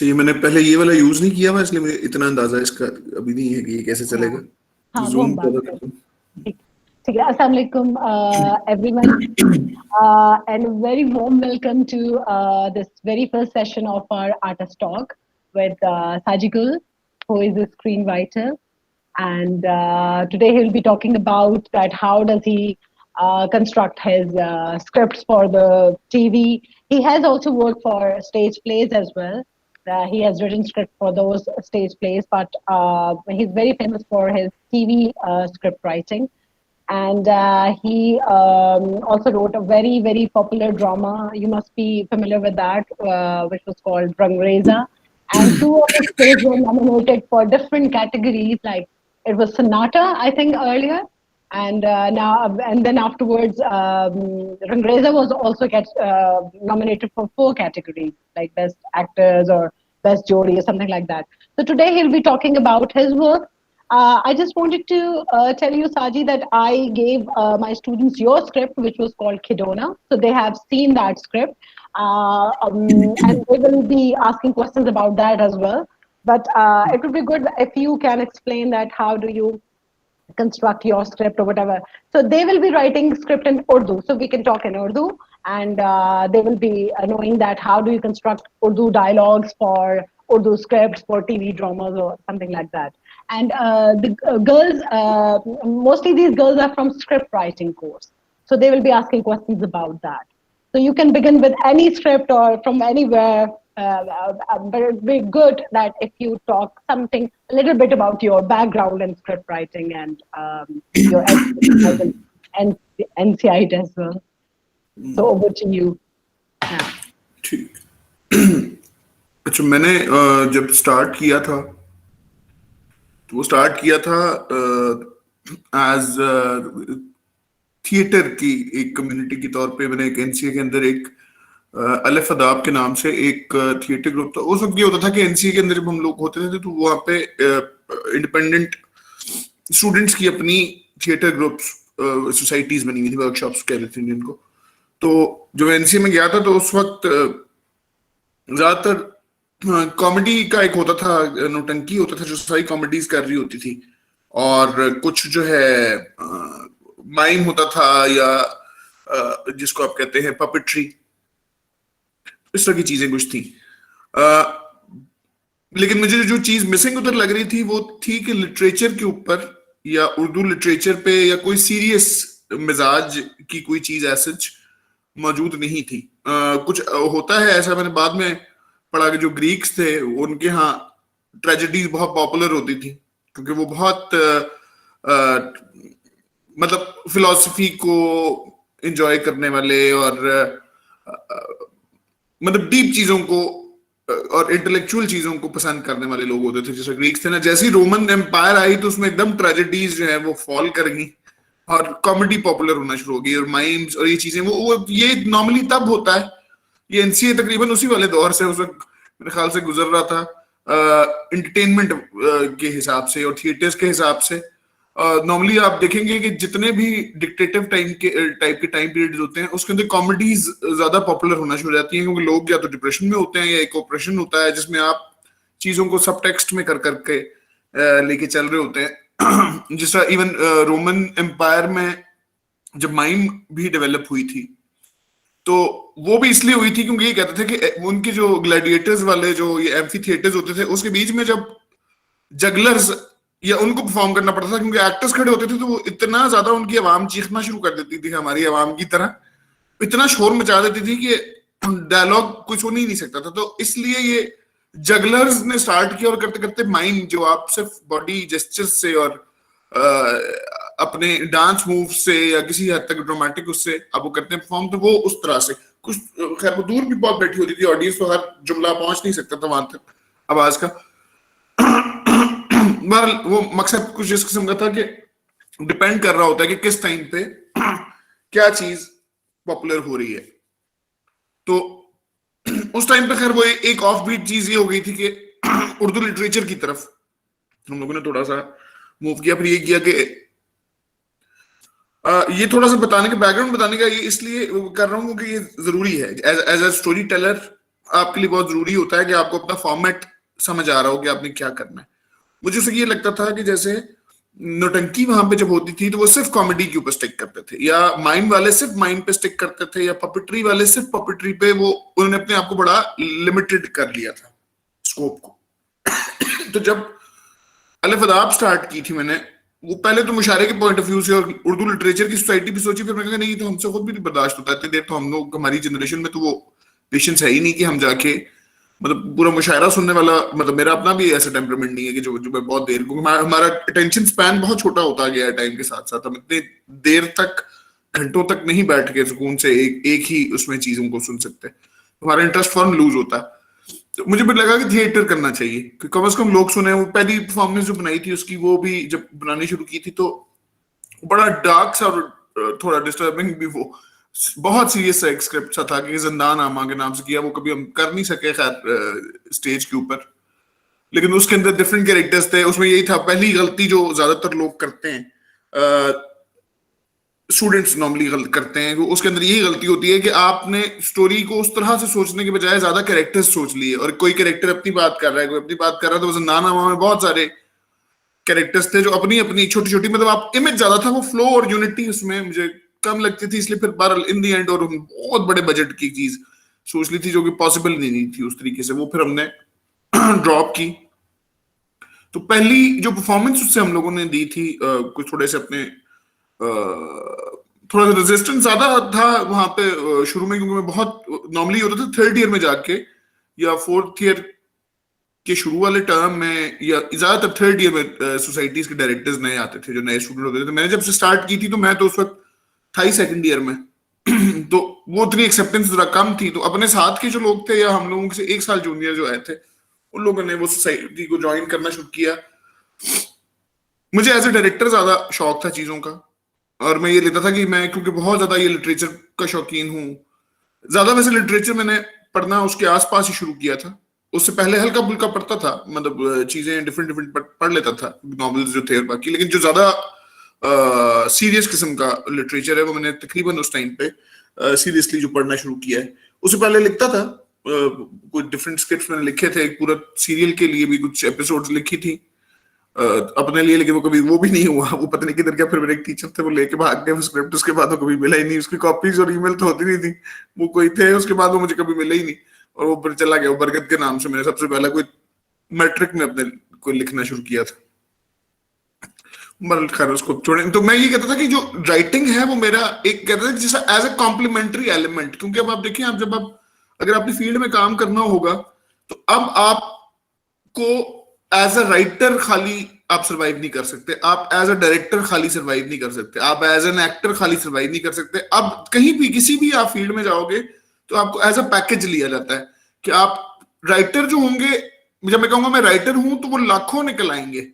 ये मैंने पहले ये वाला यूज नहीं किया हुआ, इसलिए मुझे इतना अंदाजा इसका अभी नहीं है कि ये कैसे हाँ चलेगा। हाँ, वो जूम हम बात कर कर रहा ठीक ठीक है। अस्सलाम वालेकुम everyone, and a very warm welcome to this very first session of our artist talk with Sajigul, who is a screenwriter. And today he'll be talking about that how does he construct his scripts for the TV. He has also worked for stage plays as well. He has written script for those stage plays, but he's very famous for his TV script writing. And he also wrote a very, very popular drama. You must be familiar with that, which was called Rangreza. And two of his plays were nominated for different categories, like it was Sonata, I think, earlier. And and then afterwards, Rangreza was also gets nominated for 4 categories, like Best Actors or Best Jodi or something like that. So today he'll be talking about his work. I just wanted to tell you, Saji, that I gave my students your script, which was called Kidona. So they have seen that script, and they will be asking questions about that as well. But it would be good if you can explain that how do you construct your script or whatever. So they will be writing script in Urdu, so we can talk in Urdu, and they will be knowing that how do you construct Urdu dialogues for Urdu scripts for TV dramas or something like that. And the girls, mostly these girls are from script writing course, so they will be asking questions about that. So you can begin with any script or from anywhere, but it'd be good that if you talk something a little bit about your background in script writing and your education and NCIT as well. So over to you now. ठीक। अच्छा, मैंने जब start किया था तो वो start किया था एज थिएटर की एक कम्युनिटी के तौर पे। मैंने एक एनसीए के अंदर एक अलफ अदाब के नाम से एक थिएटर ग्रुप था। उस वक्त ये होता था कि एनसीए के अंदर जब हम लोग होते थे तो वहाँ पे इंडिपेंडेंट स्टूडेंट्स की अपनी थिएटर ग्रुप्स सोसाइटीज बनी हुई थी, वर्कशॉप्स कह रहे थे जिनको। तो जब एनसीए में गया था तो उस वक्त ज्यादातर कॉमेडी का एक होता था, नौटंकी होता था जो सारी कॉमेडीज कर रही होती थी, और कुछ जो है माइम होता था या जिसको आप कहते हैं पपेट्री, इस तरह की चीजें कुछ थी। लेकिन मुझे जो चीज मिसिंग उधर लग रही थी वो थी कि लिटरेचर के ऊपर या उर्दू लिटरेचर पे या कोई सीरियस मिजाज की कोई चीज ऐसा मौजूद नहीं थी। कुछ होता है ऐसा, मैंने बाद में पढ़ा कि जो ग्रीक्स थे उनके यहाँ ट्रेजेडीज बहुत पॉपुलर होती थी क्योंकि वो बहुत मतलब फिलॉसफी को एंजॉय करने वाले और मतलब डीप चीजों को और इंटेलेक्चुअल चीजों को पसंद करने वाले लोग होते थे, जैसे ग्रीक्स थे ना। जैसे ही रोमन एम्पायर आई तो उसमें एकदम ट्रेजेडीज जो है वो फॉल कर गई और कॉमेडी पॉपुलर होना शुरू हो गई, और माइम्स और ये चीजें वो ये नॉर्मली तब होता है। ये एनसीए तकरीबन उसी वाले दौर से उस वक्त मेरे ख्याल से गुजर रहा था, एंटरटेनमेंट के हिसाब से और थिएटर्स के हिसाब से। नॉर्मली आप देखेंगे कि जितने भी डिक्टेटिव टाइप के टाइम पीरियड होते हैं उसके अंदर कॉमेडीज ज्यादा पॉपुलर होना शुरू हो जाती हैं, क्योंकि लोग या तो डिप्रेशन में होते हैं या एक ऑपरेशन होता है जिसमें आप चीजों को सब टेक्स्ट में कर करके लेके चल रहे होते हैं। जिस तरह इवन रोमन एम्पायर में जब माइम भी डेवलप हुई थी तो वो भी इसलिए हुई थी क्योंकि ये कहते थे कि उनके जो ग्लैडिएटर्स वाले जो ये एम्फी थिएटर्स होते थे उसके बीच में जब जगलर्स या उनको परफॉर्म करना पड़ता था, क्योंकि एक्टर्स खड़े होते थे तो वो इतना ज्यादा उनकी आवाम चीखना शुरू कर देती थी, हमारी आवाम की तरह इतना शोर मचा देती थी कि डायलॉग कुछ हो नहीं सकता था। तो इसलिए ये जगलर्स ने स्टार्ट किया और करते करते माइम जो आप सिर्फ बॉडी जेस्चर्स से और अपने डांस मूव से या किसी हद तक ड्रामेटिक उससे आप वो करते हैं परफॉर्म, तो वो उस तरह से कुछ खैर वो दूर भी बहुत बैठी होती थी ऑडियंस, तो हर जुमला पहुंच नहीं सकता था वहां तक आवाज का। वो मकसद कुछ इस किस्म का था कि डिपेंड कर रहा होता है कि किस टाइम पे क्या चीज पॉपुलर हो रही है। तो उस टाइम पे खैर वो एक ऑफ बीट चीज ये हो गई थी कि उर्दू लिटरेचर की तरफ हम लोगों ने थोड़ा सा मूव किया। फिर ये किया कि ये थोड़ा सा बताने का बैकग्राउंड बताने का ये इसलिए कर रहा हूँ क्योंकि ये जरूरी है एज अ स्टोरी टेलर आपके लिए बहुत जरूरी होता है कि आपको अपना फॉर्मेट समझ आ रहा हो कि आपने क्या करना है। मुझे उससे ये लगता था कि जैसे नौटंकी वहां पे जब होती थी तो वो सिर्फ कॉमेडी के ऊपर स्टिक करते थे, या माइंड वाले सिर्फ माइंड पे स्टिक करते थे, या पपेट्री वाले सिर्फ पपेट्री पे, वो उन्होंने अपने आप को बड़ा लिमिटेड कर लिया था स्कोप को। तो जब अलफ अदाब स्टार्ट की थी मैंने, वो पहले तो मुशायरे के पॉइंट ऑफ व्यू से और उर्दू लिटरेचर की सोसाइटी भी सोची, फिर मैंने कहा नहीं तो हमसे खुद भी नहीं बर्दाश्त होता इतनी देर, तो हम लोग हमारी जनरेशन में तो वो पेशेंस है ही नहीं कि हम जाके मतलब पूरा मुशायरा सुनने वाला, मतलब मेरा अपना भी ऐसा टेम्परामेंट नहीं है कि जो जो मैं बहुत देर, क्योंकि हमारा अटेंशन स्पैन बहुत छोटा होता गया है टाइम के साथ साथ, हम इतने देर तक घंटों तक नहीं बैठ के सुकून से एक ही उसमें चीजों को सुन सकते, हमारा इंटरेस्ट फॉर्म लूज होता है। तो मुझे भी लगा कि थिएटर करना चाहिए कि कम से कम लोग सुने। वो पहली परफॉर्मेंस जो बनाई थी उसकी, वो भी जब बनानी शुरू की थी तो बड़ा डार्क सा और थोड़ा डिस्टर्बिंग भी, वो बहुत सीरियस सा एक स्क्रिप्ट सा था कि जिंदान आमा के नाम से किया, वो कभी हम कर नहीं सके खैर स्टेज के ऊपर, लेकिन उसके अंदर डिफरेंट कैरेक्टर्स थे। उसमें यही था, पहली गलती जो ज्यादातर लोग करते हैं, स्टूडेंट्स नॉर्मली करते हैं, उसके अंदर यही गलती होती है कि आपने स्टोरी को उस तरह से सोचने के बजाय ज्यादा कैरेक्टर्स सोच लिए, और कोई कैरेक्टर अपनी बात कर रहा है, कोई अपनी बात कर रहा है। तो जिंदान आमा में बहुत सारे कैरेक्टर्स थे जो अपनी अपनी छोटी छोटी, मतलब आप इमेज ज्यादा था, वो फ्लो और यूनिटी उसमें मुझे कम लगती थी, इसलिए फिर बहरहाल इन दी एंड, और बहुत बड़े बजट की चीज सोच ली थी जो कि पॉसिबल नहीं थी उस तरीके से, वो फिर हमने ड्रॉप की। तो पहली जो परफॉर्मेंस उससे हम लोगों ने दी थी, कुछ थोड़े से अपने थोड़ा सा रेजिस्टेंस ज्यादा था वहां पे शुरू में, क्योंकि मैं बहुत नॉर्मली होता था थर्ड ईयर में जाके या फोर्थ ईयर के शुरू वाले टर्म में, या ज्यादातर थर्ड ईयर में सोसाइटीज के डायरेक्टर्स नए आते थे, जो नए स्टूडेंट होते थे। तो मैंने जब से स्टार्ट की थी तो मैं तो उस वक्त था ही सेकंड ईयर में तो वो उतनी एक्सेप्टेंस जरा कम थी। तो अपने साथ के जो लोग थे या हम लोगों से एक साल जूनियर जो आए थे, उन लोगों ने वो सोसाइटी को ज्वाइन करना शुरू किया। मुझे एज ए डायरेक्टर ज्यादा शौक था चीजों का, और मैं ये लेता था कि मैं, क्योंकि बहुत ज्यादा ये लिटरेचर का शौकीन हूँ, ज्यादा वैसे लिटरेचर मैंने पढ़ना उसके आसपास ही शुरू किया था। उससे पहले हल्का फुल्का पढ़ता था, मतलब चीजें डिफरेंट डिफरेंट पढ़ लेता था, नॉवेल्स जो थे और बाकी, लेकिन जो ज्यादा सीरियस किस्म का लिटरेचर है वो मैंने तकरीबन उस टाइम पे सीरियसली जो पढ़ना शुरू किया है। उससे पहले लिखता था, कुछ डिफरेंट स्क्रिप्ट्स मैंने लिखे थे, एक पूरा सीरियल के लिए भी कुछ एपिसोड्स लिखी थी अपने लिए, लेकिन वो कभी वो भी नहीं हुआ, वो पता नहीं किधर गया। फिर मेरे एक टीचर थे, वो लेके भाग गए स्क्रिप्ट, उसके बाद वो कभी मिला ही नहीं, उसकी कॉपीज और ईमेल तो होती नहीं थी, वो कोई थे, उसके बाद वो मुझे कभी मिले ही नहीं, और वो फिर चला गया। वो बरगद के नाम से मैंने सबसे पहला कोई मैट्रिक में अपने को लिखना शुरू किया था, खैर उसको छोड़े। तो मैं ये कहता था कि जो राइटिंग है वो मेरा एक कहता था जैसा एज ए कॉम्प्लीमेंट्री एलिमेंट, क्योंकि अब आप देखिए, आप जब आप अगर अपनी फील्ड में काम करना होगा तो अब आपको एज अ राइटर खाली आप सरवाइव नहीं कर सकते, आप एज अ डायरेक्टर खाली सरवाइव नहीं कर सकते, आप एज एन एक्टर खाली सरवाइव नहीं कर सकते। अब कहीं भी किसी भी आप फील्ड में जाओगे तो आपको एज अ पैकेज लिया जाता है कि आप राइटर जो होंगे, जब मैं कहूंगा मैं राइटर हूं तो वो लाखों निकल आएंगे,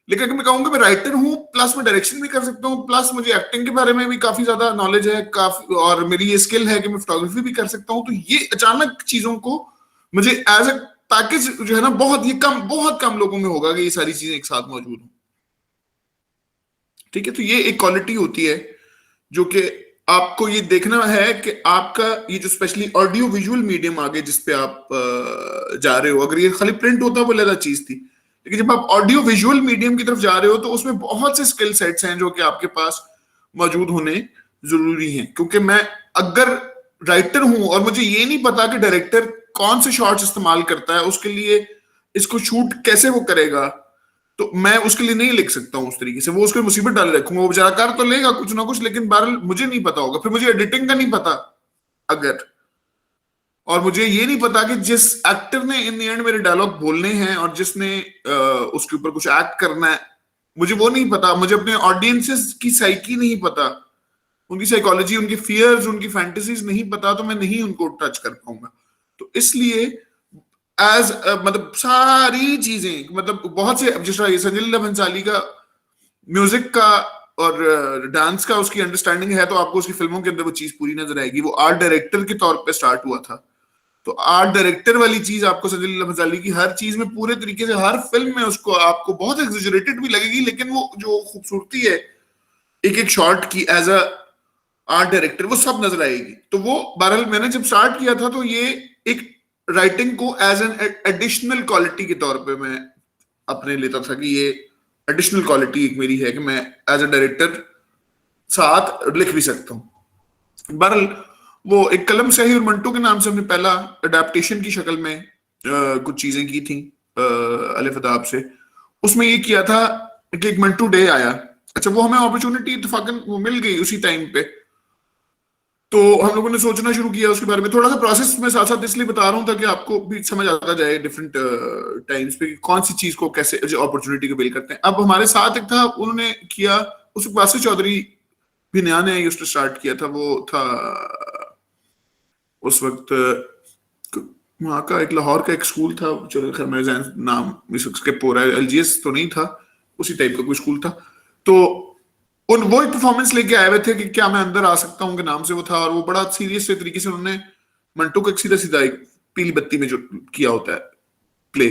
लेकिन अगर मैं कहूंगा मैं राइटर हूं प्लस मैं डायरेक्शन भी कर सकता हूं, प्लस मुझे एक्टिंग के बारे में भी काफी ज्यादा नॉलेज है काफी, और मेरी ये स्किल है कि मैं फोटोग्राफी भी कर सकता हूं, तो ये अचानक चीजों को मुझे एज अ पैकेज जो है ना, बहुत कम लोगों में होगा कि ये सारी चीजें एक साथ मौजूद हो। ठीक है, तो ये एक क्वालिटी होती है जो कि आपको ये देखना है कि आपका ये जो स्पेशली ऑडियो विजुअल मीडियम आगे जिसपे आप जा रहे हो, अगर ये खाली प्रिंट होता वो अलग चीज थी, लेकिन जब आप ऑडियो विजुअल मीडियम की तरफ जा रहे हो तो उसमें बहुत से स्किल सेट्स हैं जो कि आपके पास मौजूद होने जरूरी हैं। क्योंकि मैं अगर राइटर हूं और मुझे ये नहीं पता कि डायरेक्टर कौन से शॉट्स इस्तेमाल करता है, उसके लिए इसको शूट कैसे वो करेगा, तो मैं उसके लिए नहीं लिख सकता हूँ उस तरीके से, वो उसको मुसीबत डाले रखूंगा। वो बेचारा कर तो लेगा कुछ ना कुछ, लेकिन बहरहाल मुझे नहीं पता होगा, फिर मुझे एडिटिंग का नहीं पता अगर, और मुझे ये नहीं पता कि जिस एक्टर ने इन द एंड मेरे डायलॉग बोलने हैं और जिसने उसके ऊपर कुछ एक्ट करना है, मुझे वो नहीं पता, मुझे अपने ऑडियंसेस की साइकी नहीं पता, उनकी साइकोलॉजी, उनकी फियर्स, उनकी फैंटेसीज नहीं पता, तो मैं नहीं उनको टच कर पाऊंगा। तो इसलिए एज मतलब सारी चीजें, मतलब बहुत से, जिस तरह संजय लीला भंसाली का म्यूजिक का और डांस का उसकी अंडरस्टैंडिंग है, तो आपको उसकी फिल्मों के अंदर वो चीज पूरी नजर आएगी। वो आर्ट डायरेक्टर के तौर पे स्टार्ट हुआ था, तो आर्ट डायरेक्टर वाली चीज आपको संजय लीला भंसाली की हर चीज में पूरे तरीके से, हर फिल्म में उसको आपको बहुत एक्सैजरेटेड भी लगेगी, लेकिन वो जो खूबसूरती है एक एक शॉट की एज अ आर्ट डायरेक्टर, वो सब नजर आएगी। तो वो बहरहाल मैंने जब स्टार्ट किया था तो ये एक राइटिंग को एज एन एडिशनल क्वालिटी के तौर पे मैं अपने लेता था कि ये एडिशनल क्वालिटी एक मेरी है कि मैं एज अ डायरेक्टर साथ लिख भी सकता हूँ। बहरहाल वो एक कलम स्याही और मंटो के नाम से हमने पहला अडेप्टेशन की शक्ल में कुछ चीजें की थी अलिफ अदाब से। उसमें ये किया था कि एक मंटू डे आया। अच्छा, वो हमें अपॉर्चुनिटी इत्तेफाकन वो मिल गई उसी टाइम पे, तो हम लोगों ने सोचना शुरू किया उसके बारे में। थोड़ा सा प्रोसेस में साथ साथ इसलिए बता रहा हूँ ताकि आपको भी समझ आता जाए डिफरेंट टाइम्स पे कौन सी चीज को कैसे अपॉर्चुनिटी को बिल करते हैं। अब हमारे साथ एक था, उन्होंने किया, उस वासिफ चौधरी भी नया नया उसने स्टार्ट किया था। वो था उस वक्त वहाँ का एक लाहौर का एक स्कूल था, चलो खैर मेरे ज़हन नाम इस वक्त स्किप हो रहा है, एलजीएस तो नहीं था, उसी टाइप का कोई स्कूल था। तो वो एक परफॉर्मेंस लेके आए हुए थे कि क्या मैं अंदर आ सकता हूँ के नाम से वो था, और वो बड़ा सीरियस तरीके से उन्होंने मंटो को एक सीधा सीधा एक पीली बत्ती में जो किया होता है प्ले।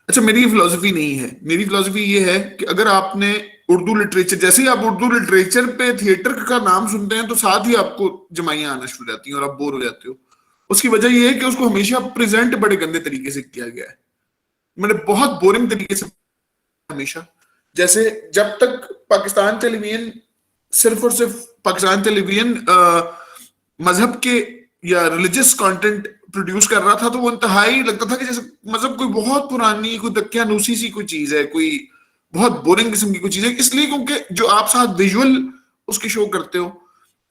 अच्छा, मेरी फिलोसफी नहीं है, मेरी फिलोसफी ये है कि अगर आपने उर्दू लिटरेचर, जैसे ही आप उर्दू लिटरेचर पे थिएटर का नाम सुनते हैं तो साथ ही आपको जमाइयां आना शुरू हो जाती हैं और आप बोर हो जाते हो। उसकी वजह यह है कि उसको हमेशा प्रेजेंट बड़े गंदे तरीके से किया गया है, मैंने बहुत बोरिंग तरीके से हमेशा। जैसे जब तक पाकिस्तान टेलीविजन सिर्फ और सिर्फ पाकिस्तान टेलीविजन मजहब के या रिलीजियस कंटेंट प्रोड्यूस कर रहा था तो वो इंतहाई लगता था कि जैसे मतलब कोई बहुत पुरानी कोई दक्यानूसी सी कोई चीज है, कोई बहुत बोरिंग किस्म की कोई चीज है। इसलिए क्योंकि जो आप साथ विजुअल उसके शो करते हो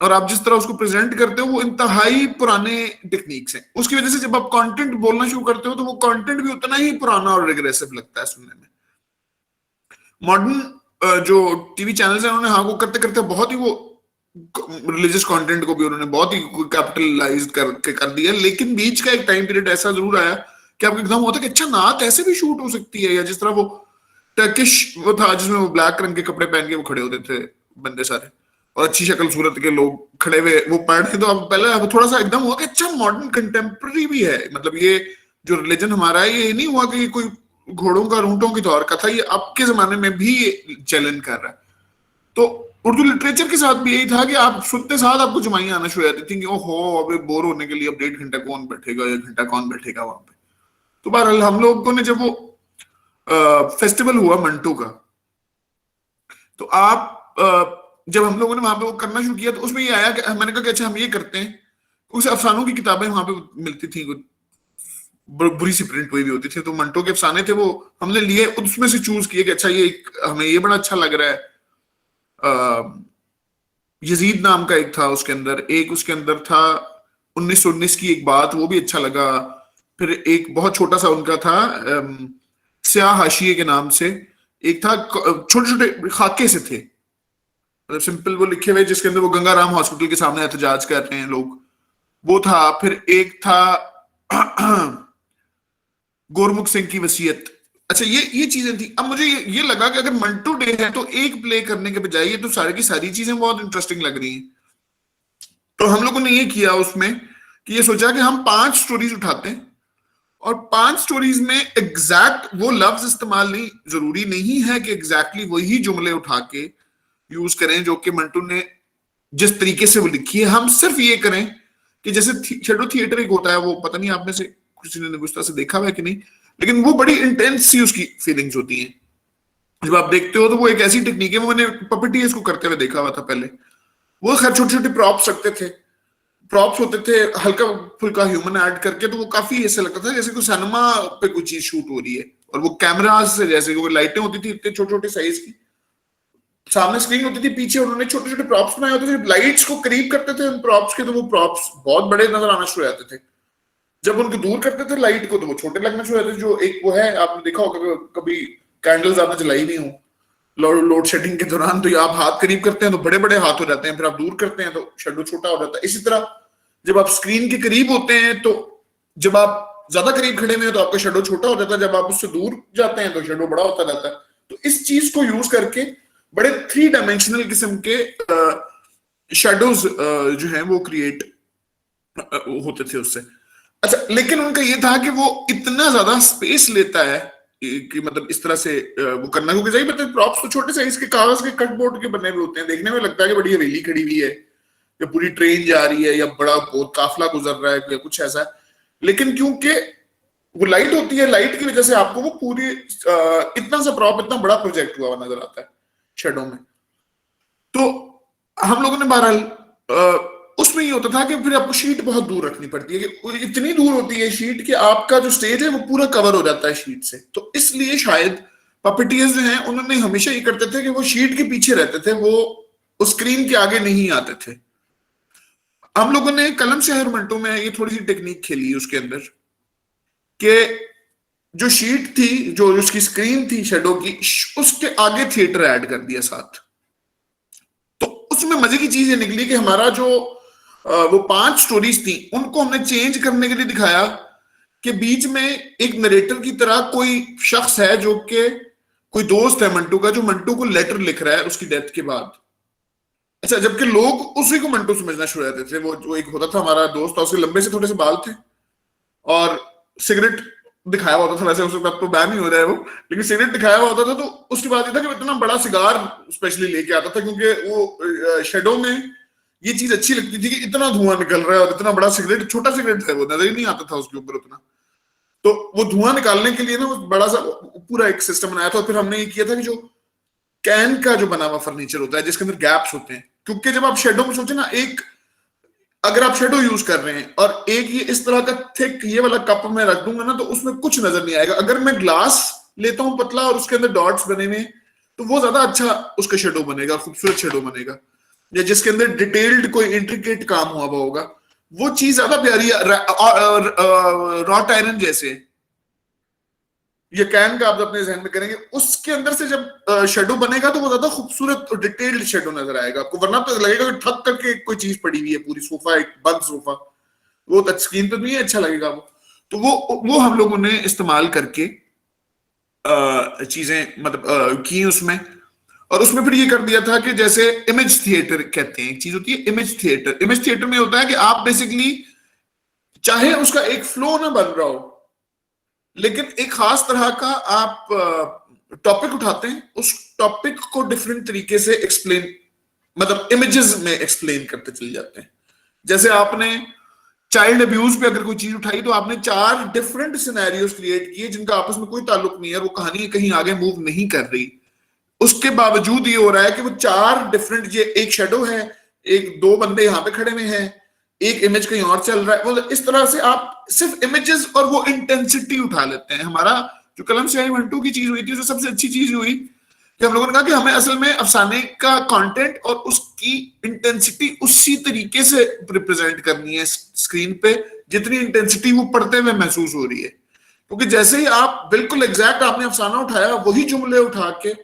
और आप जिस तरह उसको प्रेजेंट करते हो वो इंतहाई पुराने टेक्निक्स हैं। उसकी वजह से जब आप कंटेंट बोलना शुरू करते हो तो वो कंटेंट भी उतना ही पुराना और रिग्रेसिव लगता है सुनने में। मॉडर्न जो टीवी चैनल्स हैं उन्होंने हाँ वो करते करते बहुत ही वो रिलीजियस कंटेंट को भी उन्होंने बहुत ही कैपिटलाइज कर दिया। लेकिन बीच का एक टाइम पीरियड ऐसा जरूर आया कि आपको एकदम होता है कि अच्छा नात ऐसे भी शूट हो सकती है, या जिस तरह वो टर्किश वो था जिसमें वो ब्लैक रंग के कपड़े पहन के वो खड़े होते थे बंदे सारे और अच्छी शक्ल सूरत के लोग खड़े हुए वो पढ़ रहे। तो अब पहले थोड़ा सा एकदम हुआ कि अच्छा मॉडर्न कंटेम्प्रेरी भी है, मतलब ये जो रिलीजन हमारा है ये नहीं हुआ कि कोई घोड़ों का ऊंटों की दौर का था, ये अब के जमाने में भी चैलेंज कर रहा है। तो उर्दू लिटरेचर के साथ भी यही था कि आप सुनते साथ आपको जमाइयां आना शुरू हो जाती थी कि ओहो अब बोर होने के लिए अब 1.5 घंटा कौन बैठेगा, 1 घंटा कौन बैठेगा वहां पे। तो बहरहाल हम लोगों ने जब वो फेस्टिवल हुआ मंटो का, तो आप जब हम लोगों ने वहां पे वो करना शुरू किया तो उसमें ये आया कि मैंने कहा कि अच्छा हम ये करते हैं, उस अफसानों की किताबें वहां पे मिलती थी, बुरी सी प्रिंट हुई भी होती थी, तो मंटो के अफसाने थे वो हमने लिए, उसमें से चूज किए कि अच्छा ये हमें ये बड़ा अच्छा लग रहा है। यजीद नाम का एक था उसके अंदर, एक उसके अंदर था 1919 की एक बात, वो भी अच्छा लगा। फिर एक बहुत छोटा सा उनका था स्याह हाशिए के नाम से एक था, छोटे छोटे खाके से थे, मतलब सिंपल वो लिखे हुए जिसके अंदर वो गंगाराम हॉस्पिटल के सामने एहतजाज कर रहे हैं लोग, वो था। फिर एक था गोरमुख सिंह की वसीयत। अच्छा ये चीजें थी। अब मुझे ये लगा कि अगर मंटो डे है तो एक प्ले करने के बजाय ये तो सारी की सारी चीजें बहुत इंटरेस्टिंग लग रही हैं। तो हम लोगों ने ये किया उसमें कि ये सोचा कि हम 5 स्टोरीज उठाते हैं और 5 स्टोरीज में एग्जैक्ट वो लफ्ज इस्तेमाल नहीं, जरूरी नहीं है कि एग्जैक्टली वही जुमले उठा के यूज करें जो कि मंटो ने जिस तरीके से वो लिखी है। हम सिर्फ ये करें कि जैसे शेडो थिएटर एक होता है, वो पता नहीं आप में से किसी ने गुस्सा से देखा हुआ है कि नहीं, लेकिन वो बड़ी इंटेंस सी उसकी फीलिंग्स होती हैं जब आप देखते हो। तो वो एक ऐसी टेक्निक है, वो मैंने पपेटियर्स को करते हुए देखा हुआ था पहले। वो खैर छोटे छोटे प्रॉप्स रखते थे, प्रॉप्स होते थे हल्का फुल्का ह्यूमन ऐड करके, तो वो काफी ऐसा लगता था जैसे कोई सिनेमा पे कोई चीज शूट हो रही है। और वो कैमरा से जैसे वो लाइटें होती थी इतने छोटे छोटे साइज की, सामने स्क्रीन होती थी, पीछे उन्होंने छोटे छोटे प्रॉप्स बनाए होते थे, लाइट्स को करीब करते थे उन प्रॉप्स के तो वो प्रॉप्स बहुत बड़े नजर आना शुरू हो जाते थे। जब उनको दूर करते थे लाइट को तो वो छोटे लगना शुरू हो जाते थे। जो एक वो है आपने देखा होगा कभी कैंडल्स आपने जलाई नहीं हो लोड शेडिंग के दौरान, तो आप हाथ करीब करते हैं तो बड़े बड़े हाथ हो जाते हैं, फिर आप दूर करते हैं तो शेडो छोटा हो जाता है। इसी तरह जब आप स्क्रीन के करीब होते हैं तो जब आप ज्यादा करीब खड़े हुए हैं तो आपका शेडो छोटा हो जाता है, जब आप उससे दूर जाते हैं तो शेडो बड़ा होता जाता है। तो इस चीज को यूज करके बड़े 3 डायमेंशनल किस्म के शेडोज जो हैं वो क्रिएट होते थे उससे। अच्छा, लेकिन उनका ये था कि वो इतना ज्यादा स्पेस लेता है कि मतलब इस तरह से वो करना, क्योंकि सही बताए प्रॉप्स तो छोटे साइज के कागज के कटबोर्ड के बने हुए होते हैं, देखने में लगता है कि बड़ी हवेली खड़ी हुई है या पूरी ट्रेन जा रही है या बड़ा काफिला गुजर रहा है या कुछ ऐसा। लेकिन क्योंकि वो लाइट होती है, लाइट की वजह से आपको वो पूरी इतना सा प्रॉप, इतना बड़ा प्रोजेक्ट हुआ नजर आता है शेडो में। तो हम लोगों ने बहरहाल उसमें ये होता था कि फिर आपको शीट बहुत दूर रखनी पड़ती है, कि इतनी दूर होती है शीट कि आपका जो स्टेज है वो पूरा कवर हो जाता है शीट से। तो इसलिए शायद पपेटियर्स जो हैं उन्होंने हमेशा ये करते थे कि वो शीट के पीछे रहते थे, वो उस स्क्रीन के आगे नहीं आते थे। हम लोगों ने कलम से और मंटो में ये थोड़ी सी टेक्निक खेली उसके अंदर, कि जो शीट थी, जो उसकी स्क्रीन थी शेडो की, उसके आगे थिएटर ऐड कर दिया साथ। तो उसमें मजे की चीज ये निकली कि हमारा जो वो 5 स्टोरीज थी उनको हमने चेंज करने के लिए दिखाया कि बीच में एक नरेटर की तरह कोई शख्स है जो कि कोई दोस्त है मंटू का, जो मंटू को लेटर लिख रहा है उसकी डेथ के बाद। अच्छा, जबकि लोग उसी को मंटू समझना शुरू रहते थे। वो जो एक होता था हमारा दोस्त, उसके लंबे से थोड़े से बाल थे और सिगरेट दिखाया हुआ होता था, वैसे उस वक्त तो बैन ही हो रहा है वो, लेकिन सिगरेट दिखाया हुआ होता था। तो उसके बाद ये था कि वो इतना बड़ा सिगार स्पेशली लेके आता था, क्योंकि वो शेडो में ये चीज अच्छी लगती थी कि इतना धुआं निकल रहा है और इतना बड़ा सिगरेट, छोटा सिगरेट है वो, नजर ही नहीं आता था उसके ऊपर उतना। तो वो धुआं निकालने के लिए ना वो बड़ा सा पूरा एक सिस्टम बनाया था। और फिर हमने ये किया था कि जो कैन का जो बना हुआ फर्नीचर होता है जिसके अंदर गैप्स होते हैं, क्योंकि जब आप शेडो में सोचे ना, एक अगर आप शेडो यूज कर रहे हैं और एक ये इस तरह का थिक ये वाला कप में रख दूंगा ना, तो उसमें कुछ नजर नहीं आएगा। अगर मैं ग्लास लेता हूं पतला और उसके अंदर डॉट्स बने हुए, तो वो ज्यादा अच्छा उसका शेडो बनेगा, खूबसूरत शेडो बनेगा। या जिसके अंदर डिटेल्ड कोई इंट्रिकेट काम हुआ होगा, वो चीज ज्यादा प्यारी है। रॉट आयरन जैसे ये कैन का आप अपने जहन में करेंगे, उसके अंदर से जब शेडो बनेगा तो वो ज्यादा खूबसूरत और डिटेल्ड शेडो नजर आएगा आपको। वरना तो लगेगा कि ठक करके कोई चीज पड़ी हुई है पूरी, सोफा एक बंद सोफा, वो टच स्क्रीन पे नहीं अच्छा लगेगा वो। तो वो हम लोगों ने इस्तेमाल करके चीजें मतलब की उसमें। और उसमें फिर ये कर दिया था कि जैसे इमेज थिएटर कहते हैं, एक चीज होती है इमेज थिएटर। इमेज थिएटर में होता है कि आप बेसिकली चाहे उसका एक फ्लो ना बन रहा हो, लेकिन एक खास तरह का आप टॉपिक उठाते हैं, उस टॉपिक को डिफरेंट तरीके से एक्सप्लेन, मतलब इमेजेस में एक्सप्लेन करते चले जाते हैं। जैसे आपने चाइल्ड अब्यूज पे अगर कोई चीज उठाई, तो आपने 4 डिफरेंट सिनेरियोस क्रिएट किए जिनका आपस में कोई ताल्लुक नहीं है, वो कहानी कहीं आगे मूव नहीं कर रही। उसके बावजूद ये हो रहा है कि वो 4 डिफरेंट, ये एक शेडो है, एक 2 बंदे यहाँ पे खड़े हुए हैं, एक इमेज कहीं और चल रहा है। मतलब इस तरह से आप सिर्फ इमेजेस और वो इंटेंसिटी उठा लेते हैं। हमारा जो कलम से आई मंटू की चीज हुई थी, उसमें सबसे अच्छी चीज हुई कि हम लोगों ने कहा कि हमें असल में अफसाने का कंटेंट और उसकी इंटेंसिटी उसी तरीके से रिप्रेजेंट करनी है स्क्रीन पे जितनी इंटेंसिटी वो पढ़ते हुए महसूस हो रही है। क्योंकि जैसे ही आप बिल्कुल एग्जैक्ट आपने अफसाना उठाया, वही जुमले उठा के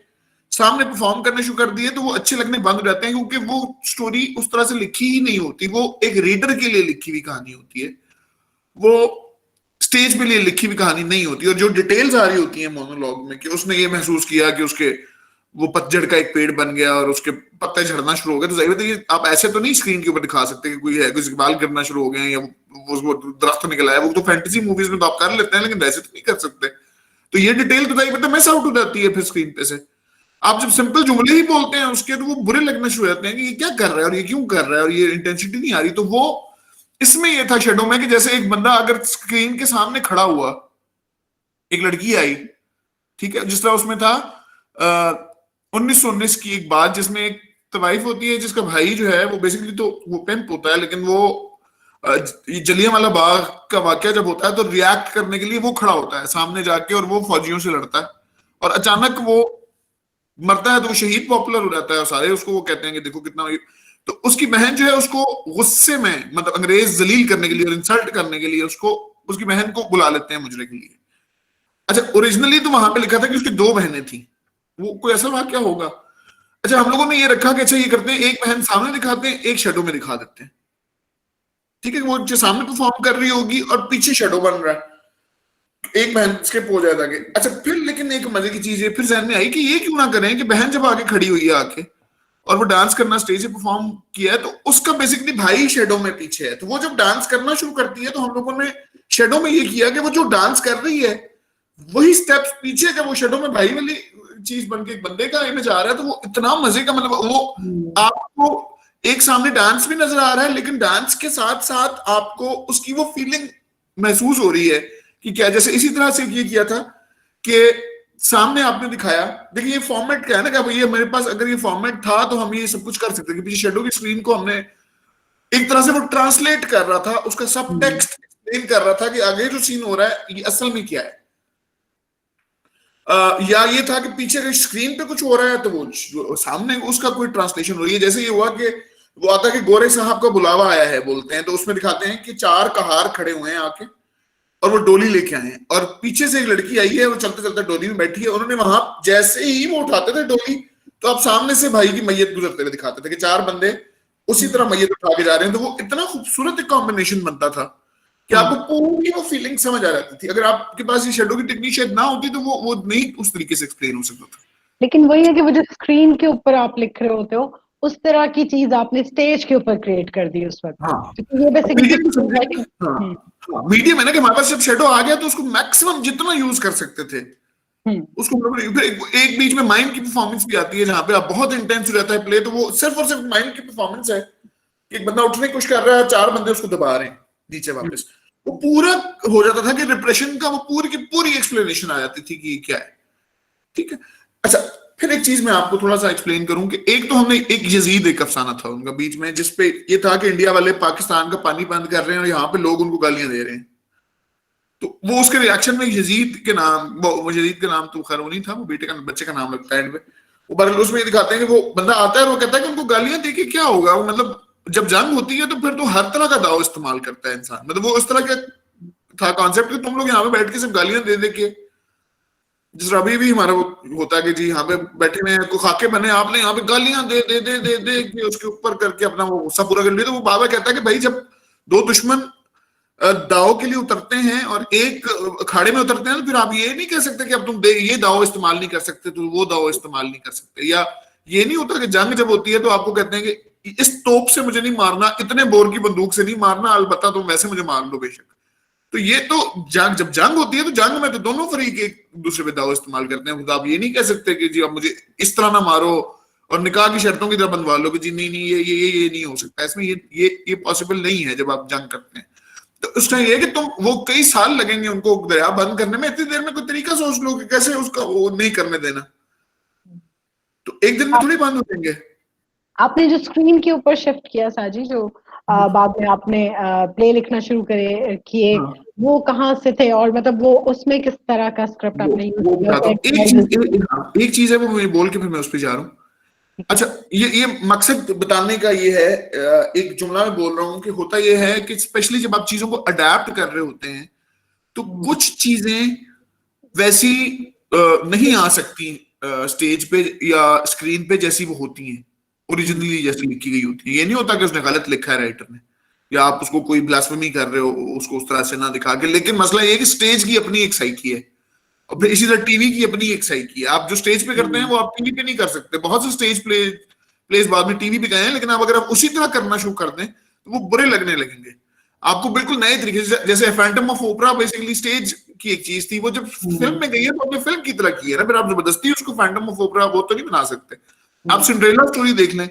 सामने परफॉर्म करने शुरू कर दिए, तो वो अच्छे लगने बंद हो जाते हैं, क्योंकि वो स्टोरी उस तरह से लिखी ही नहीं होती। वो एक रीडर के लिए लिखी हुई कहानी होती है, वो स्टेज के लिए लिखी हुई कहानी नहीं होती। और जो डिटेल्स आ रही होती है मोनोलॉग में कि उसने ये महसूस किया कि उसके वो पतझड़ का एक पेड़ बन गया और उसके पत्ते झड़ना शुरू हो गए, तो जाहिर है ये आप ऐसे तो नहीं स्क्रीन के ऊपर दिखा सकते कि कोई है, किसी के बाल गिरना शुरू हो गए या वो दरख्त निकला है। वो तो फैंटेसी मूवीज में तो आप कर लेते हैं, लेकिन वैसे तो नहीं कर सकते। तो ये डिटेल तो जाहिर है मिस आउट हो जाती है फिर स्क्रीन पे से। आप जब सिंपल जुमले ही बोलते हैं उसके, तो वो बुरे लगने शुरू हो जाते हैं कि ये क्या कर रहा है और ये क्यों कर रहा है और ये इंटेंसिटी नहीं आ रही। तो वो इसमें ये था शेडो में कि जैसे एक बंदा अगर स्क्रीन के सामने खड़ा हुआ, एक लड़की आई, ठीक है, जिस तरह उसमें था 1919 की एक बात, जिसमें एक तवाइफ होती है जिसका भाई जो है वो बेसिकली तो वो पिंप होता है, लेकिन वो जलियांवाला बाग का वाकया जब होता है तो रिएक्ट करने के लिए वो खड़ा होता है सामने जाके और वो फौजियों से लड़ता है, और अचानक वो मरता है तो वो शहीद पॉपुलर हो जाता है और सारे उसको वो कहते हैं कि देखो कितना। तो उसकी बहन जो है उसको गुस्से में, मतलब अंग्रेज जलील करने के लिए और इंसल्ट करने के लिए उसको, उसकी बहन को बुला लेते हैं मुजरे के लिए। अच्छा, ओरिजिनली तो वहां पे लिखा था कि उसकी 2 बहनें थी, वो कोई असल वाकया होगा। अच्छा, हम लोगों ने ये रखा कि अच्छा ये करते हैं, एक बहन सामने दिखाते हैं, एक शेडो में दिखा देते हैं, ठीक है, वो जो सामने परफॉर्म कर रही होगी और पीछे शेडो बन रहा है, एक बहन स्किप हो जाएगा आगे। अच्छा, फिर लेकिन एक मजे की चीज है, फिर ध्यान में आई कि ये क्यों ना करें कि बहन जब आगे खड़ी हुई है आके और वो डांस करना स्टेज पे परफॉर्म किया है, तो उसका बेसिकली भाई शेडो में पीछे है, तो वो जब डांस करना शुरू करती है तो हम लोगों ने शेडो में ये किया कि वो जो डांस कर रही है वही स्टेप्स पीछे, जब वो शेडो में भाई वाली चीज बन के एक बंदे का इमेज आ रहा है, तो वो इतना मजे का, मतलब वो आपको एक सामने डांस भी नजर आ रहा है, लेकिन डांस के साथ साथ आपको उसकी वो फीलिंग महसूस हो रही है कि क्या, जैसे इसी तरह से ये किया था कि सामने आपने दिखाया, देखिए ये फॉर्मेट क्या है ना, कि ये मेरे पास अगर ये फॉर्मेट था तो हम ये सब कुछ कर सकते थे कि पीछे शेडो की स्क्रीन को हमने एक तरह से वो ट्रांसलेट कर रहा था, उसका सब टेक्स्ट एक्सप्लेन कर रहा था कि आगे जो सीन हो रहा है ये असल में क्या है। या ये था कि पीछे के स्क्रीन पे कुछ हो रहा है तो वो सामने उसका कोई ट्रांसलेशन हो रही है। जैसे ये हुआ कि वो आता कि गोरे साहब का बुलावा आया है बोलते हैं, तो उसमें दिखाते हैं कि 4 कहार खड़े हुए हैं आके और वो डोली लेके आए हैं, और पीछे से एक लड़की आई है, वो चलते चलते डोली में बैठी है। उन्होंने वहां जैसे ही वो उठाते थे डोली, तो आप सामने से भाई की मैयत गुजरते हुए दिखाते थे कि 4 बंदे उसी तरह मैयत उठा के जा रहे हैं। तो वो इतना खूबसूरत एक कॉम्बिनेशन बनता था कि आपको पूरी वो फीलिंग समझ आ जाती थी। अगर आपके पास ये शेडो की टेक्निक शायद ना होती तो वो नहीं उस तरीके से एक्सप्लेन हो सकता था। लेकिन वही है कि वो जो स्क्रीन के ऊपर आप लिख रहे होते हो, उस तरह की चीज आपने स्टेज के ऊपर क्रिएट कर दी उस वक्त। हाँ, क्योंकि ये बेसिकली हाँ, मीडियम है ना कि हमारे पास जब शेडो आ गया तो उसको मैक्सिमम जितना यूज कर सकते थे उसको। फिर एक बीच में माइंड की परफॉर्मेंस भी आती है जहां पे आप बहुत इंटेंस रहता है प्ले, तो वो सिर्फ और सिर्फ माइंड की परफॉर्मेंस है। एक बंदा उठने की कोशिश कर रहा है, 4 बंदे उसको दबा रहे हैं नीचे वापस। वो पूरा हो जाता था कि रिप्रेशन का वो पूरी की पूरी एक्सप्लेनेशन आ जाती थी कि क्या है। ठीक है, अच्छा फिर एक चीज मैं आपको थोड़ा सा एक्सप्लेन करूं कि एक तो हमने एक यजीद एक अफसाना था उनका बीच में, जिसपे ये था कि इंडिया वाले पाकिस्तान का पानी बंद कर रहे हैं और यहाँ पे लोग उनको गालियां दे रहे हैं। तो वो उसके रिएक्शन में यजीद के नाम, वो यजीद का नाम तो खैर वो नहीं था, वो बेटे का बच्चे का नाम लगता है एंड में। वो बरल उसमें दिखाते हैं कि वो बंदा आता है और वो कहता है कि उनको गालियां दे के क्या होगा, वो मतलब जब जंग होती है तो फिर तो हर तरह का दाव इस्तेमाल करता है इंसान। मतलब वो उस तरह का था कॉन्सेप्ट कि तुम लोग यहाँ पे बैठ के सिर्फ गालियां दे दे के, जिस अभी भी हमारा वो होता है कि जी यहाँ पे बैठे हुए हैं को खाके बने, आपने यहाँ पे गालियां दे दे दे दे दे के उसके ऊपर करके अपना वो गुस्सा पूरा कर लिया। तो वो बाबा कहता है कि भाई जब 2 दुश्मन दाव के लिए उतरते हैं और एक अखाड़े में उतरते हैं तो फिर आप ये नहीं कह सकते कि अब तुम ये दाव इस्तेमाल नहीं कर सकते तो वो दाव इस्तेमाल नहीं कर सकते। या ये नहीं होता कि जंग जब होती है तो आपको कहते हैं कि इस तोप से मुझे नहीं मारना, इतने बोर की बंदूक से नहीं मारना, अलबत्ता तुम वैसे मुझे मार लो बेशक। तो ये तो जब जंग होती है तो जंग में तो दोनों फरीक एक दूसरे पे दाव इस्तेमाल करते हैं। तो आप ये नहीं कह सकते कि जी अब मुझे इस तरह ना मारो और निकाह की शर्तों की तरह बंधवा लो कि जी नहीं नहीं ये नहीं हो सकता, इसमें ये पॉसिबल नहीं है जब आप जंग करते हैं। तो उसका ये है कि तुम वो कई साल लगेंगे उनको दरिया बंद करने में, इतनी देर में कोई तरीका सोच लो कि कैसे उसका वो नहीं करने देना, तो एक दिन में थोड़ी बंद हो जाएंगे। आपने जो स्क्रीन के ऊपर शिफ्ट किया साजी, जो बाद में आपने प्ले लिखना शुरू किए, वो कहाँ से थे और मतलब वो उसमें किस तरह का स्क्रिप्ट आपने यूज किया? एक चीज है वो मैं बोल के फिर मैं उस पर जा रहा हूँ। अच्छा, ये मकसद बताने का ये है, एक जुमला में बोल रहा हूँ कि होता ये है कि स्पेशली जब आप चीजों को अडेप्ट कर रहे होते हैं तो कुछ चीजें वैसी नहीं आ सकती स्टेज पे या स्क्रीन पे जैसी वो होती हैं, ओरिजिनली जैसी लिखी गई होती है। ये नहीं होता कि उसने गलत लिखा है राइटर ने, या आप उसको कोई ब्लास्फेमी कर रहे हो उसको उस तरह से ना दिखा के। लेकिन मसला ये है कि स्टेज की अपनी एक साइकी है और फिर इसी तरह टीवी की अपनी एक साइकी है। आप जो स्टेज पे करते हैं वो आप टीवी पे नहीं कर सकते। बहुत से स्टेज प्लेस बाद में टीवी पे गए हैं, लेकिन आप अगर आप उसी तरह करना शुरू कर दें तो वो बुरे लगने लगेंगे आपको बिल्कुल नए तरीके से। जैसे Phantom of Opera basically stage की एक चीज थी, वो जब फिल्म में गई है तो आपने फिल्म की तरह की है ना, फिर आप जबरदस्ती उसको फैंटम ऑफ ओपरा वो तो नहीं बना सकते। आप सिंड्रेला स्टोरी देख लें,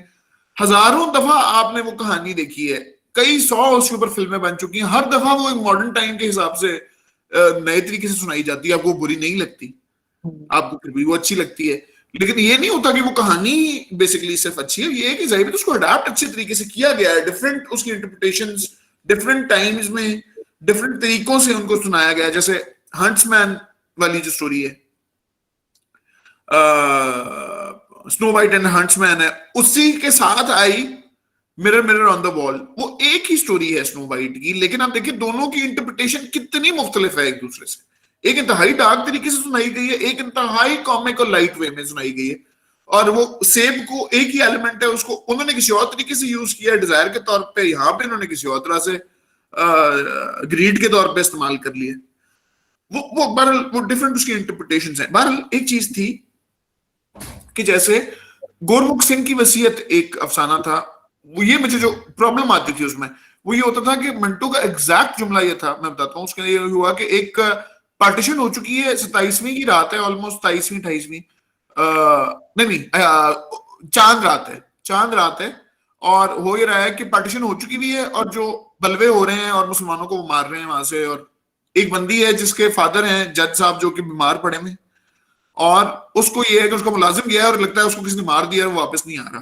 हजारों दफा आपने वो कहानी देखी है, कई 100 उसके ऊपर फिल्में बन चुकी हैं, हर दफा वो एक मॉडर्न टाइम के हिसाब से नए तरीके से सुनाई जाती है, आपको बुरी नहीं लगती, आपको फिर भी वो अच्छी लगती है। लेकिन ये नहीं होता कि वो कहानी बेसिकली सिर्फ अच्छी है, ये है कि जाहिर है उसको अडैप्ट अच्छे तरीके से किया गया है, डिफरेंट उसकी इंटरप्रिटेशंस डिफरेंट टाइम्स में डिफरेंट तरीकों से उनको सुनाया गया। जैसे हंट्समैन वाली जो स्टोरी है, स्नो वाइट एंड हंट्समैन है, उसी के साथ I mirror mirror on the wall, वो एक ही स्टोरी है स्नो वाइट की, लेकिन आप देखिए दोनों की इंटरप्रिटेशन कितनी मुख्तलिफ है एक दूसरे से। एक इंतहाई डार्क तरीके से सुनाई गई है, एक इंतहाई कॉमिक और लाइट वे में सुनाई गई है। और वो सेब को एक ही एलिमेंट है, उसको उन्होंने किसी और तरीके से यूज किया है डिजायर के तौर पे, यहाँ पे उन्होंने किसी और तरह से ग्रीड के तौर पे इस्तेमाल कर लिया। वो बहरहाल वो डिफरेंट उसकी इंटरप्रिटेशंस हैं। बहरहाल एक चीज थी कि जैसे गुरमुख सिंह की वसीयत एक अफसाना था, वो ये मुझे जो प्रॉब्लम आती थी उसमें वो ये होता था कि मंटो का एग्जैक्ट जुमला ये था, मैं बताता हूँ। उसके लिए हुआ कि एक पार्टीशन हो चुकी है, 27वीं की रात है, ऑलमोस्ट 27वीं 28वीं नहीं चांद रात है और हो ये रहा है कि पार्टीशन हो चुकी भी है और जो बलवे हो रहे हैं और मुसलमानों को वो मार रहे हैं वहां से, और एक बंदी है जिसके फादर हैं जज साहब जो कि बीमार पड़े में, और उसको ये है कि उसका मुलाजिम गया है और लगता है उसको किसी ने मार दिया है, वो वापस नहीं आ रहा।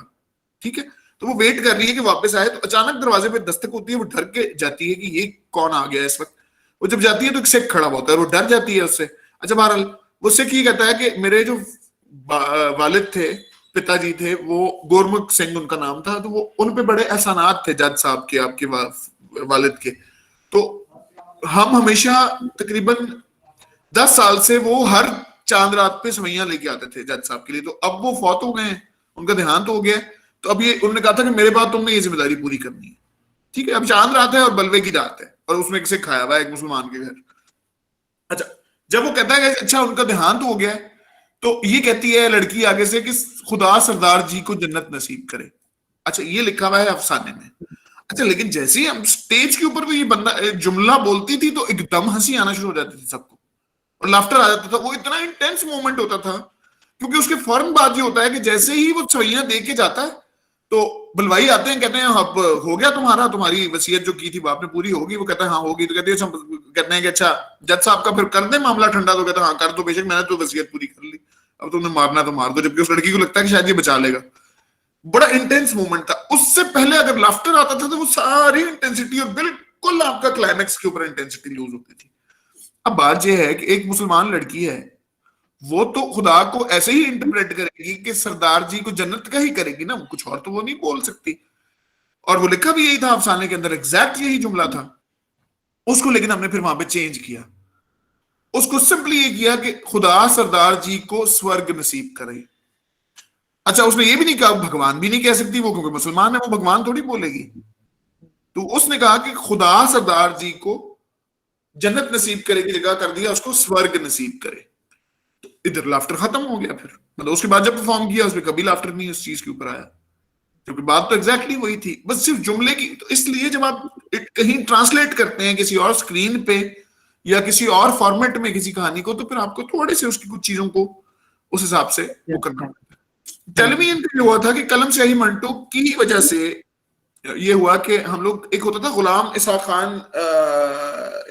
ठीक है, तो वो वेट कर रही है कि वापस आए, तो अचानक दरवाजे पे दस्तक होती है, वो डर के जाती है कि ये कौन आ गया इस वक्त। वो जब जाती है तो एक सिख खड़ा होता है, वो डर जाती है उससे। अच्छा बहरहाल वो सिख ये कहता है कि मेरे जो वालिद थे, पिताजी थे, वो गुरमुख सिंह उनका नाम था, तो वो उन पे बड़े एहसानात थे जज साहब के, आपके वालिद के। तो हम हमेशा तकरीबन 10 साल से वो हर चांद रात पे सवैयां लेके आते थे जज साहब के लिए। तो अब वो फौत हो गए हैं, उनका देहांत हो गया है, तो अब ये उन्होंने कहा था कि मेरे बाद तुमने ये जिम्मेदारी पूरी करनी है। ठीक है, अब चांद रात है और बलवे की रात है, और उसमें एक सिख आया हुआ है एक मुसलमान के घर। अच्छा, जब वो कहता है कि अच्छा उनका देहांत हो गया है, तो ये कहती है लड़की आगे से कि खुदा सरदार जी को जन्नत नसीब करे। अच्छा, ये लिखा हुआ है अफसाने में। अच्छा, लेकिन जैसे ही हम स्टेज के ऊपर वो ये बंदा जुमला बोलती थी तो एकदम हंसी आना शुरू हो जाती थी सबको, और लाफ्टर आ जाता था। वो इतना इंटेंस मोमेंट होता था, क्योंकि उसके फौरन बाद ये होता है कि जैसे ही वो सवैयां दे के जाता है तो बलवाई आते हैं, कहते हैं अब हो गया तुम्हारा, तुम्हारी वसीयत जो की थी बाप ने पूरी होगी। वो कहता है हाँ होगी। तो कहते हैं कि अच्छा जज साहब का फिर कर दे मामला ठंडा। तो कहता है हाँ कर दो, बेशक मैंने तो वसीयत पूरी कर ली, अब तुमने मारना तो मार दो। जबकि उस लड़की को लगता है कि शायद ये बचा लेगा। बड़ा इंटेंस मोमेंट था। उससे पहले अगर लाफ्टर आता था तो वो सारी इंटेंसिटी और बिल्कुल आपका क्लाइमैक्स के ऊपर इंटेंसिटी लूज होती थी। अब बात यह है कि एक मुसलमान लड़की है, वो तो खुदा को ऐसे ही इंटरप्रेट करेगी कि सरदार जी को जन्नत का ही करेगी ना, कुछ और तो वो नहीं बोल सकती। और वो लिखा भी यही था अफसाने के अंदर, एग्जैक्ट यही जुमला था उसको। लेकिन हमने फिर वहां पे चेंज किया, उसको सिंपली ये किया कि खुदा सरदार जी को स्वर्ग नसीब करे। अच्छा, उसने ये भी नहीं कहा, भगवान भी नहीं कह सकती वो, क्योंकि मुसलमान है, वो भगवान थोड़ी बोलेगी। तो उसने कहा कि खुदा सरदार जी को जन्नत नसीब करे की जगह कर दिया उसको स्वर्ग नसीब करे। तो इधर लाफ्टर खत्म हो गया। फिर मतलब उसके बाद जब परफॉर्म किया उसमें कभी लाफ्टर नहीं उस चीज के ऊपर आया, क्योंकि बात तो एग्जैक्टली वही थी, बस सिर्फ जुमले की। तो इसलिए जब आप कहीं ट्रांसलेट करते हैं किसी और स्क्रीन पे या किसी और फॉर्मेट में किसी कहानी को, तो फिर आपको थोड़े से उसकी कुछ चीजों को उस हिसाब से वो करना। टेलीविजन पे हुआ था कि कलम स्याही मंटो की वजह से ये हुआ कि हम लोग, एक होता था गुलाम इसाक खान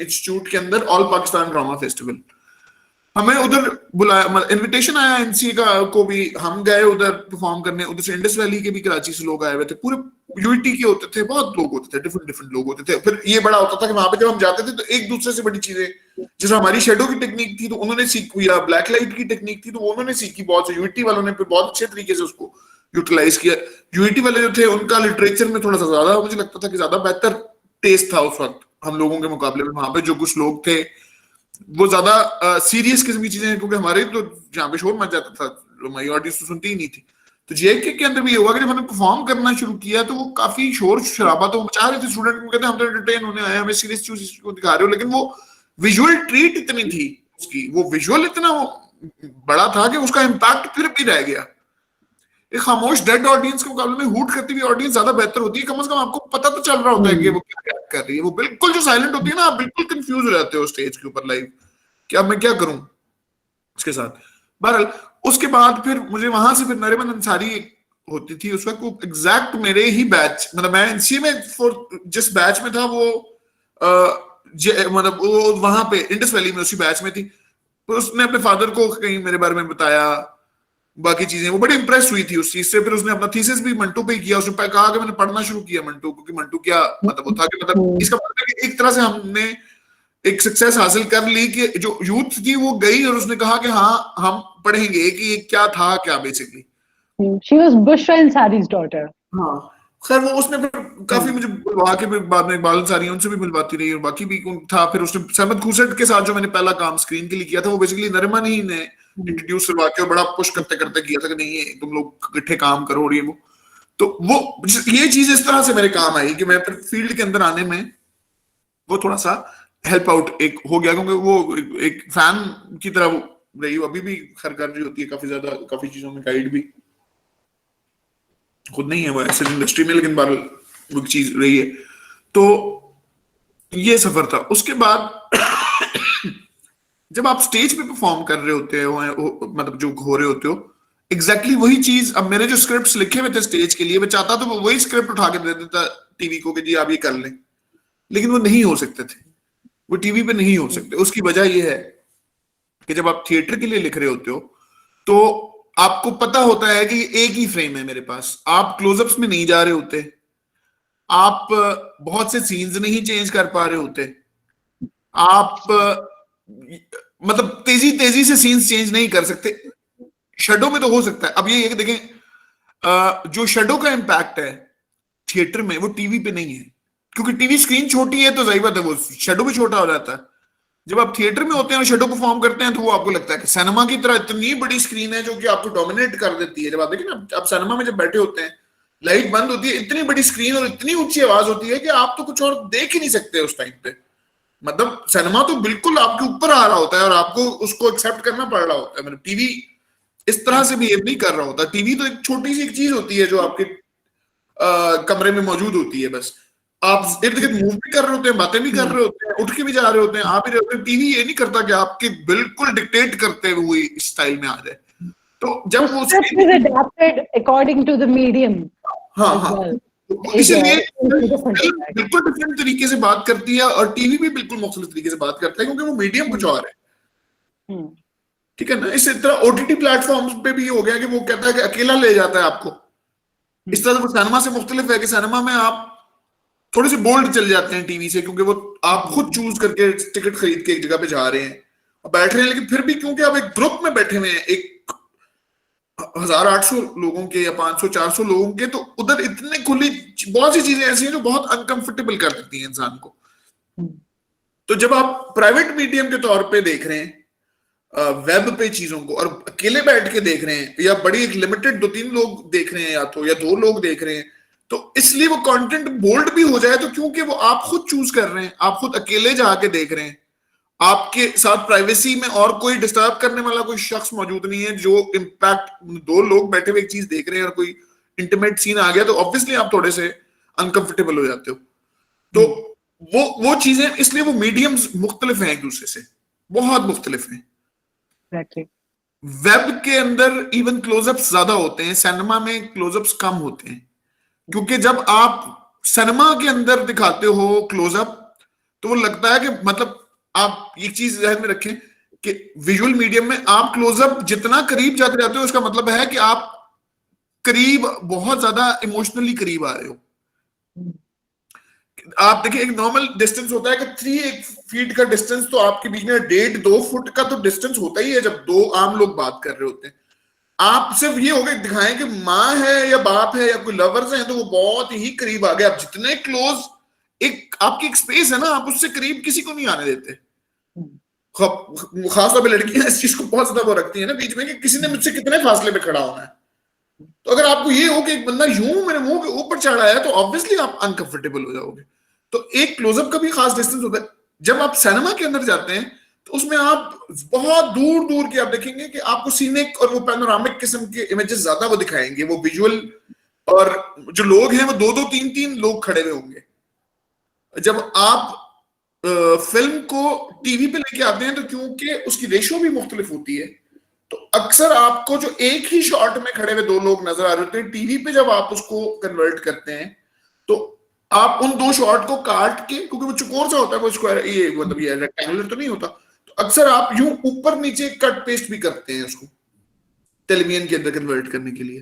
इंस्टीट्यूट के अंदर ऑल पाकिस्तान ड्रामा फेस्टिवल, हमें उधर बुलाया, इनविटेशन आया एनसी का को भी, हम गए उधर परफॉर्म करने। उधर से इंडस वैली के भी कराची से लोग आए हुए थे, पूरे यूनिटी के होते थे, बहुत लोग होते थे, डिफरेंट डिफरेंट लोग होते थे। फिर ये बड़ा होता था कि वहां पे जब हम जाते थे तो एक दूसरे से बड़ी चीजें, जैसे हमारी शेडो की टेक्निक थी तो उन्होंने सीखी, या ब्लैक लाइट की टेक्निक थी तो उन्होंने सीखी बहुत से। यूनिटी वालों ने फिर बहुत अच्छे तरीके से उसको यूटिलाइज किया। यूनिटी वाले जो थे उनका लिटरेचर में थोड़ा सा ज्यादा, मुझे लगता था कि ज्यादा बेहतर टेस्ट था उस वक्त हम लोगों के मुकाबले में। वहां पे जो कुछ लोग थे वो ज्यादा सीरियस किस्म की चीजें हैं, क्योंकि हमारे तो जहाँ पे शोर मच जाता था, हमारी ऑडियंस तो सुनती ही नहीं थी। तो जेके के अंदर भी ये हुआ कि जब हमने परफॉर्म करना शुरू किया तो वो काफी शोर शराबा तो मचा रहे थे स्टूडेंट को, कहते हम तो एंटरटेन होने आए, हमें सीरियस चीज को दिखा रहे हो। लेकिन वो विजुअल ट्रीट इतनी थी उसकी, वो विजुअल इतना बड़ा था कि उसका इम्पैक्ट फिर भी रह गया। एक खामोश डेड ऑडियंस के मुकाबले में हूट करती हुई ऑडियंस ज्यादा बेहतर होती है। कम से कम आपको पता तो चल रहा होता है कि वो क्या कर रही है। वो बिल्कुल जो साइलेंट होती है ना, आप बिल्कुल कंफ्यूज हो जाते हो स्टेज के ऊपर लाइव, कि अब मैं क्या करूं उसके साथ। बहरहाल उसके बाद फिर मुझे वहां से फिर नरीमन अंसारी होती थी उस वक्त, वो एग्जैक्ट मेरे ही बैच, मतलब मैं एनसीए में जिस बैच में था वो मतलब वो वहां पे इंडस वैली में उसी बैच में थी। तो उसने अपने फादर को कहीं मेरे बारे में बताया, बाकी चीजें, वो बड़ी इंप्रेस हुई थी उस चीज से। फिर उसने अपना थीसिस भी मंटू पे किया। उसने कहा कि मैंने पढ़ना शुरू किया मंटू, क्योंकि मंटू क्या मतलब वो था कि मतलब इसका मतलब कि एक तरह से हमने एक सक्सेस हासिल कर ली कि जो यूथ थी वो गई और उसने कहा कि हाँ हम पढ़ेंगे कि ये क्या था क्या basically. She was Bushra Ansari's daughter. हाँ, खैर वो उसने फिर काफी मुझे बुलवा के बाद में इकबाल अंसारी उनसे भी मिलवाती रही और बाकी भी था। फिर उसने सहमद खूसट के साथ जो मैंने पहला काम स्क्रीन के लिए किया था वो बेसिकली नरिमन ही ने इंट्रोड्यूस करवा के बड़ा पुश करते करते किया था कि नहीं ये तुम लोग इकट्ठे काम करो। और ये वो ये चीज इस तरह से मेरे काम आई कि मैं फिर फील्ड के अंदर आने में वो थोड़ा सा हेल्प आउट एक हो गया, क्योंकि वो एक फैन की तरह रही। अभी भी खैर कर रही होती है काफी ज्यादा, काफी चीजों में गाइड भी, खुद नहीं है वो ऐसे इंडस्ट्री में, लेकिन बार वो चीज रही है। तो ये सफर था। उसके बाद जब आप स्टेज पे परफॉर्म कर रहे होते हो, मतलब जो हो रहे होते हो, एग्जैक्टली वही चीज। अब मेरे जो स्क्रिप्ट्स लिखे हुए थे स्टेज के लिए, मैं चाहता तो वही स्क्रिप्ट उठा के दे देता टीवी को कि जी आप ये कर लें, लेकिन वो नहीं हो सकते थे। वो टीवी पे नहीं हो सकते। उसकी वजह यह है कि जब आप थिएटर के लिए लिख रहे होते हो तो आपको पता होता है कि एक ही फ्रेम है मेरे पास, आप क्लोजअप्स में नहीं जा रहे होते, आप बहुत से सीन्स नहीं चेंज कर पा रहे होते, आप मतलब तेजी तेजी से सीन्स चेंज नहीं कर सकते। शेडो में तो हो सकता है। अब ये कि देखें, जो शेडो का इम्पैक्ट है थिएटर में वो टीवी पे नहीं है, क्योंकि टीवी स्क्रीन छोटी है तो जाहिर बात है वो शेडो भी छोटा हो जाता है। जब आप थिएटर में होते हैं और शेडो परफॉर्म करते हैं तो वो आपको लगता है कि सिनेमा की तरह इतनी बड़ी स्क्रीन है जो कि आपको डोमिनेट कर देती है। जब आप देखें ना, आप सिनेमा में जब बैठे होते हैं, लाइट बंद होती है, इतनी बड़ी स्क्रीन और इतनी ऊंची आवाज होती है कि आप तो कुछ और देख ही नहीं सकते उस टाइम पे। मतलब सिनेमा तो बिल्कुल आपके ऊपर आ रहा होता है और आपको उसको एक्सेप्ट करना पड़ रहा होता है। मतलब टीवी इस तरह से बिहेव नहीं कर रहा होता। टीवी तो एक छोटी सी एक चीज होती है जो आपके कमरे में मौजूद होती है। बस आप इर्द गिर्द मूव भी कर रहे होते हैं, बातें भी कर रहे होते हैं, उठ के भी जा रहे होते हैं, आ भी रहे होते हैं। टीवी ये नहीं करता कि आपके बिल्कुल डिक्टेट करते हुए इस स्टाइल में आ जाए। तो जब वो script is adapted according to the medium हाँ as हाँ, well. तो इसीलिए different फिल्म impact. बिल्कुल डिफरेंट तरीके से बात करती है और टीवी भी बिल्कुल मुख्तलिफ तरीके से बात करता है, क्योंकि वो मीडियम कुछ और है। ठीक है ना। इसी तरह ओटीटी प्लेटफॉर्म्स पे भी हो गया कि वो कहता है कि अकेला ले जाता है आपको। इस तरह से वो सिनेमा से मुख्तलिफ है कि सिनेमा में आप थोड़े से बोल्ड चल जाते हैं टीवी से, क्योंकि वो आप खुद चूज करके टिकट खरीद के एक जगह पे जा रहे हैं और बैठ रहे हैं। लेकिन फिर भी क्योंकि आप एक ग्रुप में बैठे हुए हैं, एक 1800 लोगों के या 500-400 लोगों के, तो उधर इतने खुली बहुत सी चीजें ऐसी हैं जो बहुत अनकंफर्टेबल कर देती हैं इंसान को। तो जब आप प्राइवेट मीडियम के तौर पे देख रहे हैं वेब पे चीजों को और अकेले बैठ के देख रहे हैं, या बड़ी एक लिमिटेड 2-3 लोग देख रहे हैं या तो, या 2 लोग देख रहे हैं, तो इसलिए वो कंटेंट बोल्ड भी हो जाए तो क्योंकि वो आप खुद चूज कर रहे हैं, आप खुद अकेले जाके देख रहे हैं, आपके साथ प्राइवेसी में और कोई डिस्टर्ब करने वाला कोई शख्स मौजूद नहीं है। जो इम्पैक्ट 2 लोग बैठे हुए एक चीज देख रहे हैं और कोई इंटीमेट सीन आ गया तो ऑब्वियसली आप थोड़े से अनकंफर्टेबल हो जाते हो। तो वो चीजें, इसलिए वो मीडियम्स मुख्तलिफ हैं एक दूसरे से, बहुत मुख्तलिफ हैं। Exactly. वेब के अंदर इवन क्लोजअप्स ज्यादा होते हैं, सिनेमा में क्लोजअप्स कम होते हैं, क्योंकि जब आप सिनेमा के अंदर दिखाते हो क्लोजअप तो वो लगता है कि मतलब आप एक चीज ध्यान में रखें कि विजुअल मीडियम में आप क्लोजअप जितना करीब जाते जाते हो उसका मतलब है कि आप करीब, बहुत ज्यादा इमोशनली करीब आ रहे हो। आप देखिए एक नॉर्मल डिस्टेंस होता है कि 3 फीट का डिस्टेंस, तो आपके बीच में 1.5-2 फुट का तो डिस्टेंस होता ही है जब 2 आम लोग बात कर रहे होते हैं। आप सिर्फ ये हो गए दिखाएं कि माँ है या बाप है या कोई लवर्स है तो वो बहुत ही करीब आ गए। आप जितने क्लोज, एक आपकी एक स्पेस है ना, आप उससे करीब किसी को नहीं आने देते। खासतौर पर लड़कियां इस चीज को बहुत ज्यादा वो रखती है ना बीच में कि किसी ने मुझसे कितने फासले पे खड़ा होना है। तो अगर आपको ये हो कि एक बंदा यूं मेरे मुंह के ऊपर चढ़ा है तो ऑब्वियसली आप अनकंफर्टेबल हो जाओगे। तो एक क्लोजअप का भी खास डिस्टेंस होता है। जब आप सिनेमा के अंदर जाते हैं तो उसमें आप बहुत दूर दूर के आप देखेंगे कि आपको सीनिक और वो पैनोरामिक किस्म के इमेजेस ज्यादा वो दिखाएंगे, वो विजुअल, और जो लोग हैं वो 2-2, 3-3 लोग खड़े हुए होंगे। जब आप फिल्म को टीवी पे लेके आते हैं तो क्योंकि उसकी रेशो भी मुख्तलिफ होती है, तो अक्सर आपको जो एक ही शॉट में खड़े हुए 2 लोग नजर आ रहे होते हैं, टीवी पे जब आप उसको कन्वर्ट करते हैं तो आप उन 2 शॉट को काट के, क्योंकि वो चौकोर सा होता है, वो स्क्वायर, ये मतलब ये रेक्टेंगुलर तो नहीं होता, तो अक्सर आप यूं ऊपर नीचे कट पेस्ट भी करते हैं उसको टेलीविजन के अंदर कन्वर्ट करने के लिए,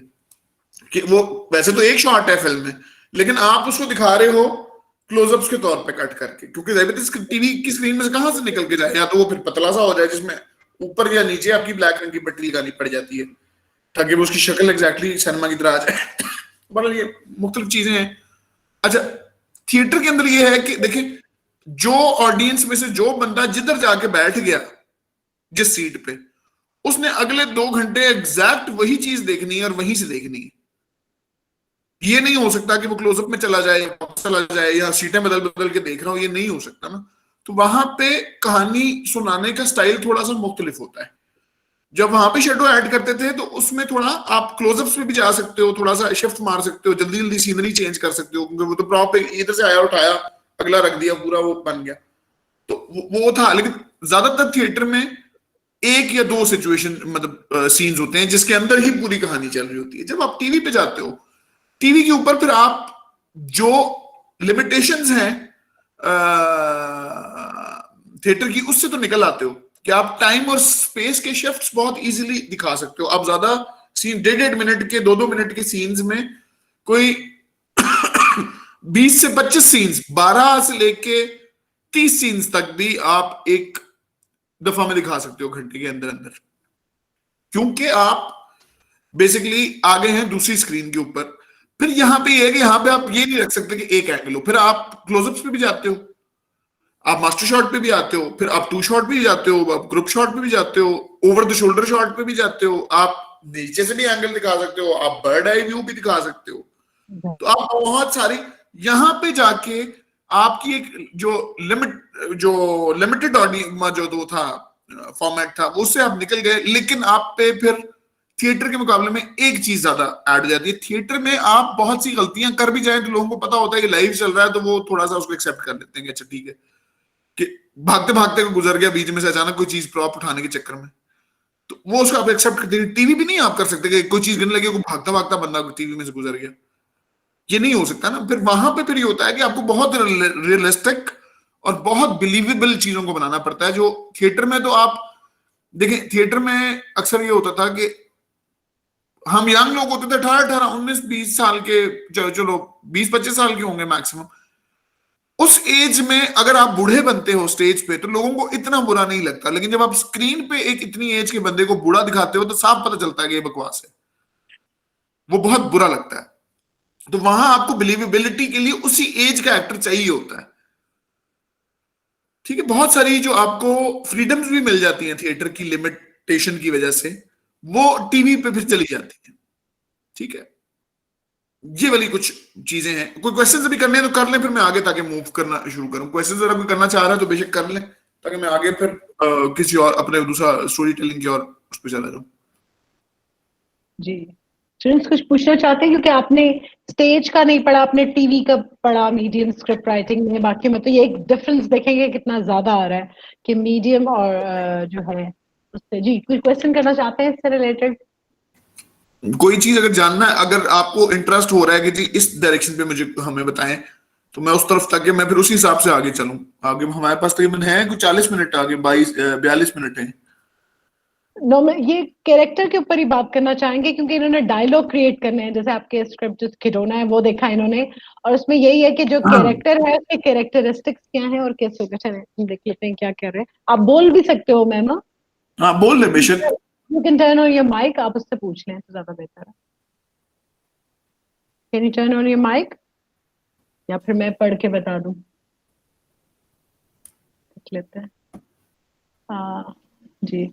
कि वो वैसे तो एक शॉट है फिल्म में लेकिन आप उसको दिखा रहे हो क्लोजअप्स के तौर पे कट करके, क्योंकि टीवी की स्क्रीन में से कहां से निकल के जाए, या तो वो फिर पतला सा हो जाए जिसमें ऊपर या नीचे आपकी ब्लैक रंग की पट्टी लगानी पड़ जाती है ताकि वो उसकी शक्ल एग्जैक्टली सिनेमा की तरह आ जाए। मतलब ये मुख्तलिफ चीजें हैं। अच्छा, थिएटर के अंदर ये है कि देखिए, जो ऑडियंस में से जो बंदा जिधर जाके बैठ गया जिस सीट पे, उसने अगले 2 घंटे एग्जैक्ट वही चीज देखनी है और वहीं से देखनी है। ये नहीं हो सकता कि वो क्लोजअप में चला जाए, वापस चला जाए, या सीटें बदल बदल के देख रहा हूं, ये नहीं हो सकता ना। तो वहां पे कहानी सुनाने का स्टाइल थोड़ा सा मुख्तलिफ होता है। जब वहां पे शेडो ऐड करते थे तो उसमें थोड़ा आप क्लोजअप्स में भी जा सकते हो, थोड़ा सा शिफ्ट मार सकते हो, जल्दी जल्दी सीनरी चेंज कर सकते हो, क्योंकि वो तो प्रॉप इधर से आया उठाया अगला रख दिया, पूरा वो बन गया, तो वो था। लेकिन ज्यादातर थिएटर में 1 या 2 सिचुएशन मतलब सीन्स होते हैं जिसके अंदर ही पूरी कहानी चल रही होती है। जब आप टीवी पे जाते हो, टीवी के ऊपर फिर आप जो लिमिटेशंस हैं थिएटर की, उससे तो निकल आते हो कि आप टाइम और स्पेस के शिफ्ट्स बहुत इजीली दिखा सकते हो। आप ज्यादा सीन 1.5 मिनट के 2-2 मिनट के सीन्स में कोई 20 से 25 सीन्स, 12 से लेके 30 सीन्स तक भी आप एक दफा में दिखा सकते हो घंटे के अंदर अंदर, क्योंकि आप बेसिकली आ गए हैं दूसरी स्क्रीन के ऊपर। फिर यहां पे ये है कि यहां पे आप ये नहीं रख सकते कि एक एंगल हो, फिर आप क्लोजअप्स पे भी जाते हो, आप मास्टर शॉट पे भी आते हो, फिर आप 2 शॉट पे भी जाते हो, आप ग्रुप शॉट पे भी जाते हो, ओवर द शोल्डर शॉट पे भी जाते हो, आप नीचे से भी एंगल दिखा सकते हो, आप बर्ड आई व्यू भी दिखा सकते हो। तो आप बहुत सारी यहां पे जाके आपकी एक जो लिमिटेड ऑडियंस जो तो था फॉर्मेट था, उससे आप निकल गए। लेकिन आप पे फिर थिएटर के मुकाबले में एक चीज ज्यादा ऐड हो जाती है, थिएटर में आप बहुत सी गलतियां कर भी जाए तो लोगों को पता होता है कि लाइव चल रहा है, तो वो थोड़ा सा उसको एक्सेप्ट कर लेते हैं कि अच्छा ठीक है, कि भागते भागते गुजर गया बीच में से अचानक कोई चीज प्रॉप उठाने के चक्कर में, तो वो उसको आप एक्सेप्ट करते हैं। टीवी भी नहीं आप कर सकते कि कोई चीज गिरने लगी, भागता भागता बंदा टीवी में से गुजर गया, ये नहीं हो सकता ना। फिर वहां पे फिर ये होता है कि आपको बहुत रियलिस्टिक और बहुत बिलीवेबल चीजों को बनाना पड़ता है, जो थिएटर में तो आप देखें, थिएटर में अक्सर ये होता था कि हम यंग लोग होते थे, 18-19-20 साल के, चलो 20-25 साल के होंगे मैक्सिमम, उस एज में अगर आप बूढ़े बनते हो स्टेज पे तो लोगों को इतना बुरा नहीं लगता, लेकिन जब आप स्क्रीन पे एक इतनी एज के बंदे को बूढ़ा दिखाते हो तो साफ पता चलता है कि ये बकवास है, वो बहुत बुरा लगता है। तो वहां आपको बिलीवेबिलिटी के लिए उसी एज का एक्टर चाहिए होता है, ठीक है। बहुत सारी जो आपको फ्रीडम्स भी मिल जाती हैं थिएटर की लिमिटेशन की वजह से, वो टीवी पे फिर चली जाती है, ठीक है। ये वाली कुछ चीजें हैं। कोई क्वेश्चंस अभी करने हैं तो कर लें, फिर मैं आगे ताकि मूव करना शुरू करूं। क्वेश्चंस अगर कोई करना चाह रहा है तो बेशक कर लें, ताकि मैं आगे फिर किसी और अपने दूसरा स्टोरी टेलिंग की और उस पर चला जाऊं। जी, स्टूडेंट्स कुछ पूछना चाहते हैं, क्योंकि आपने स्टेज का नहीं पढ़ा, आपने टीवी का पढ़ा, मीडियम स्क्रिप्ट राइटिंग में। बाकी में तो ये एक डिफरेंस देखेंगे कितना ज्यादा आ रहा है कि मीडियम और जो है उससे। जी, कोई क्वेश्चन करना चाहते हैं इससे रिलेटेड? कोई चीज अगर जानना है, अगर आपको इंटरेस्ट हो रहा है कि जी इस डायरेक्शन पे मुझे हमें बताएं, तो मैं उस तरफ, ताकि मैं फिर उसी हिसाब से आगे चलूं। आगे हमारे पास तकरीबन है कुछ 40 मिनट, आगे 42 मिनट है। नो, मैं ये कैरेक्टर के ऊपर ही बात करना चाहेंगे, क्योंकि इन्होंने डायलॉग क्रिएट करने हैं। जैसे आपके स्क्रिप्ट जो खिलौना है वो देखा इन्होंने, और उसमें यही है कि जो कैरेक्टर है उसके कैरेक्टरिस्टिक्स क्या हैं और कैसे देख लेते हैं क्या कह रहे हैं। आप बोल भी सकते हो मैम, हाँ बोल ले बेशक। You can turn on your mic, आप उससे पूछ लें तो ज्यादा बेहतर है। Can you turn on your mic, या फिर मैं पढ़ के बता दूं? देख लेते हैं। जी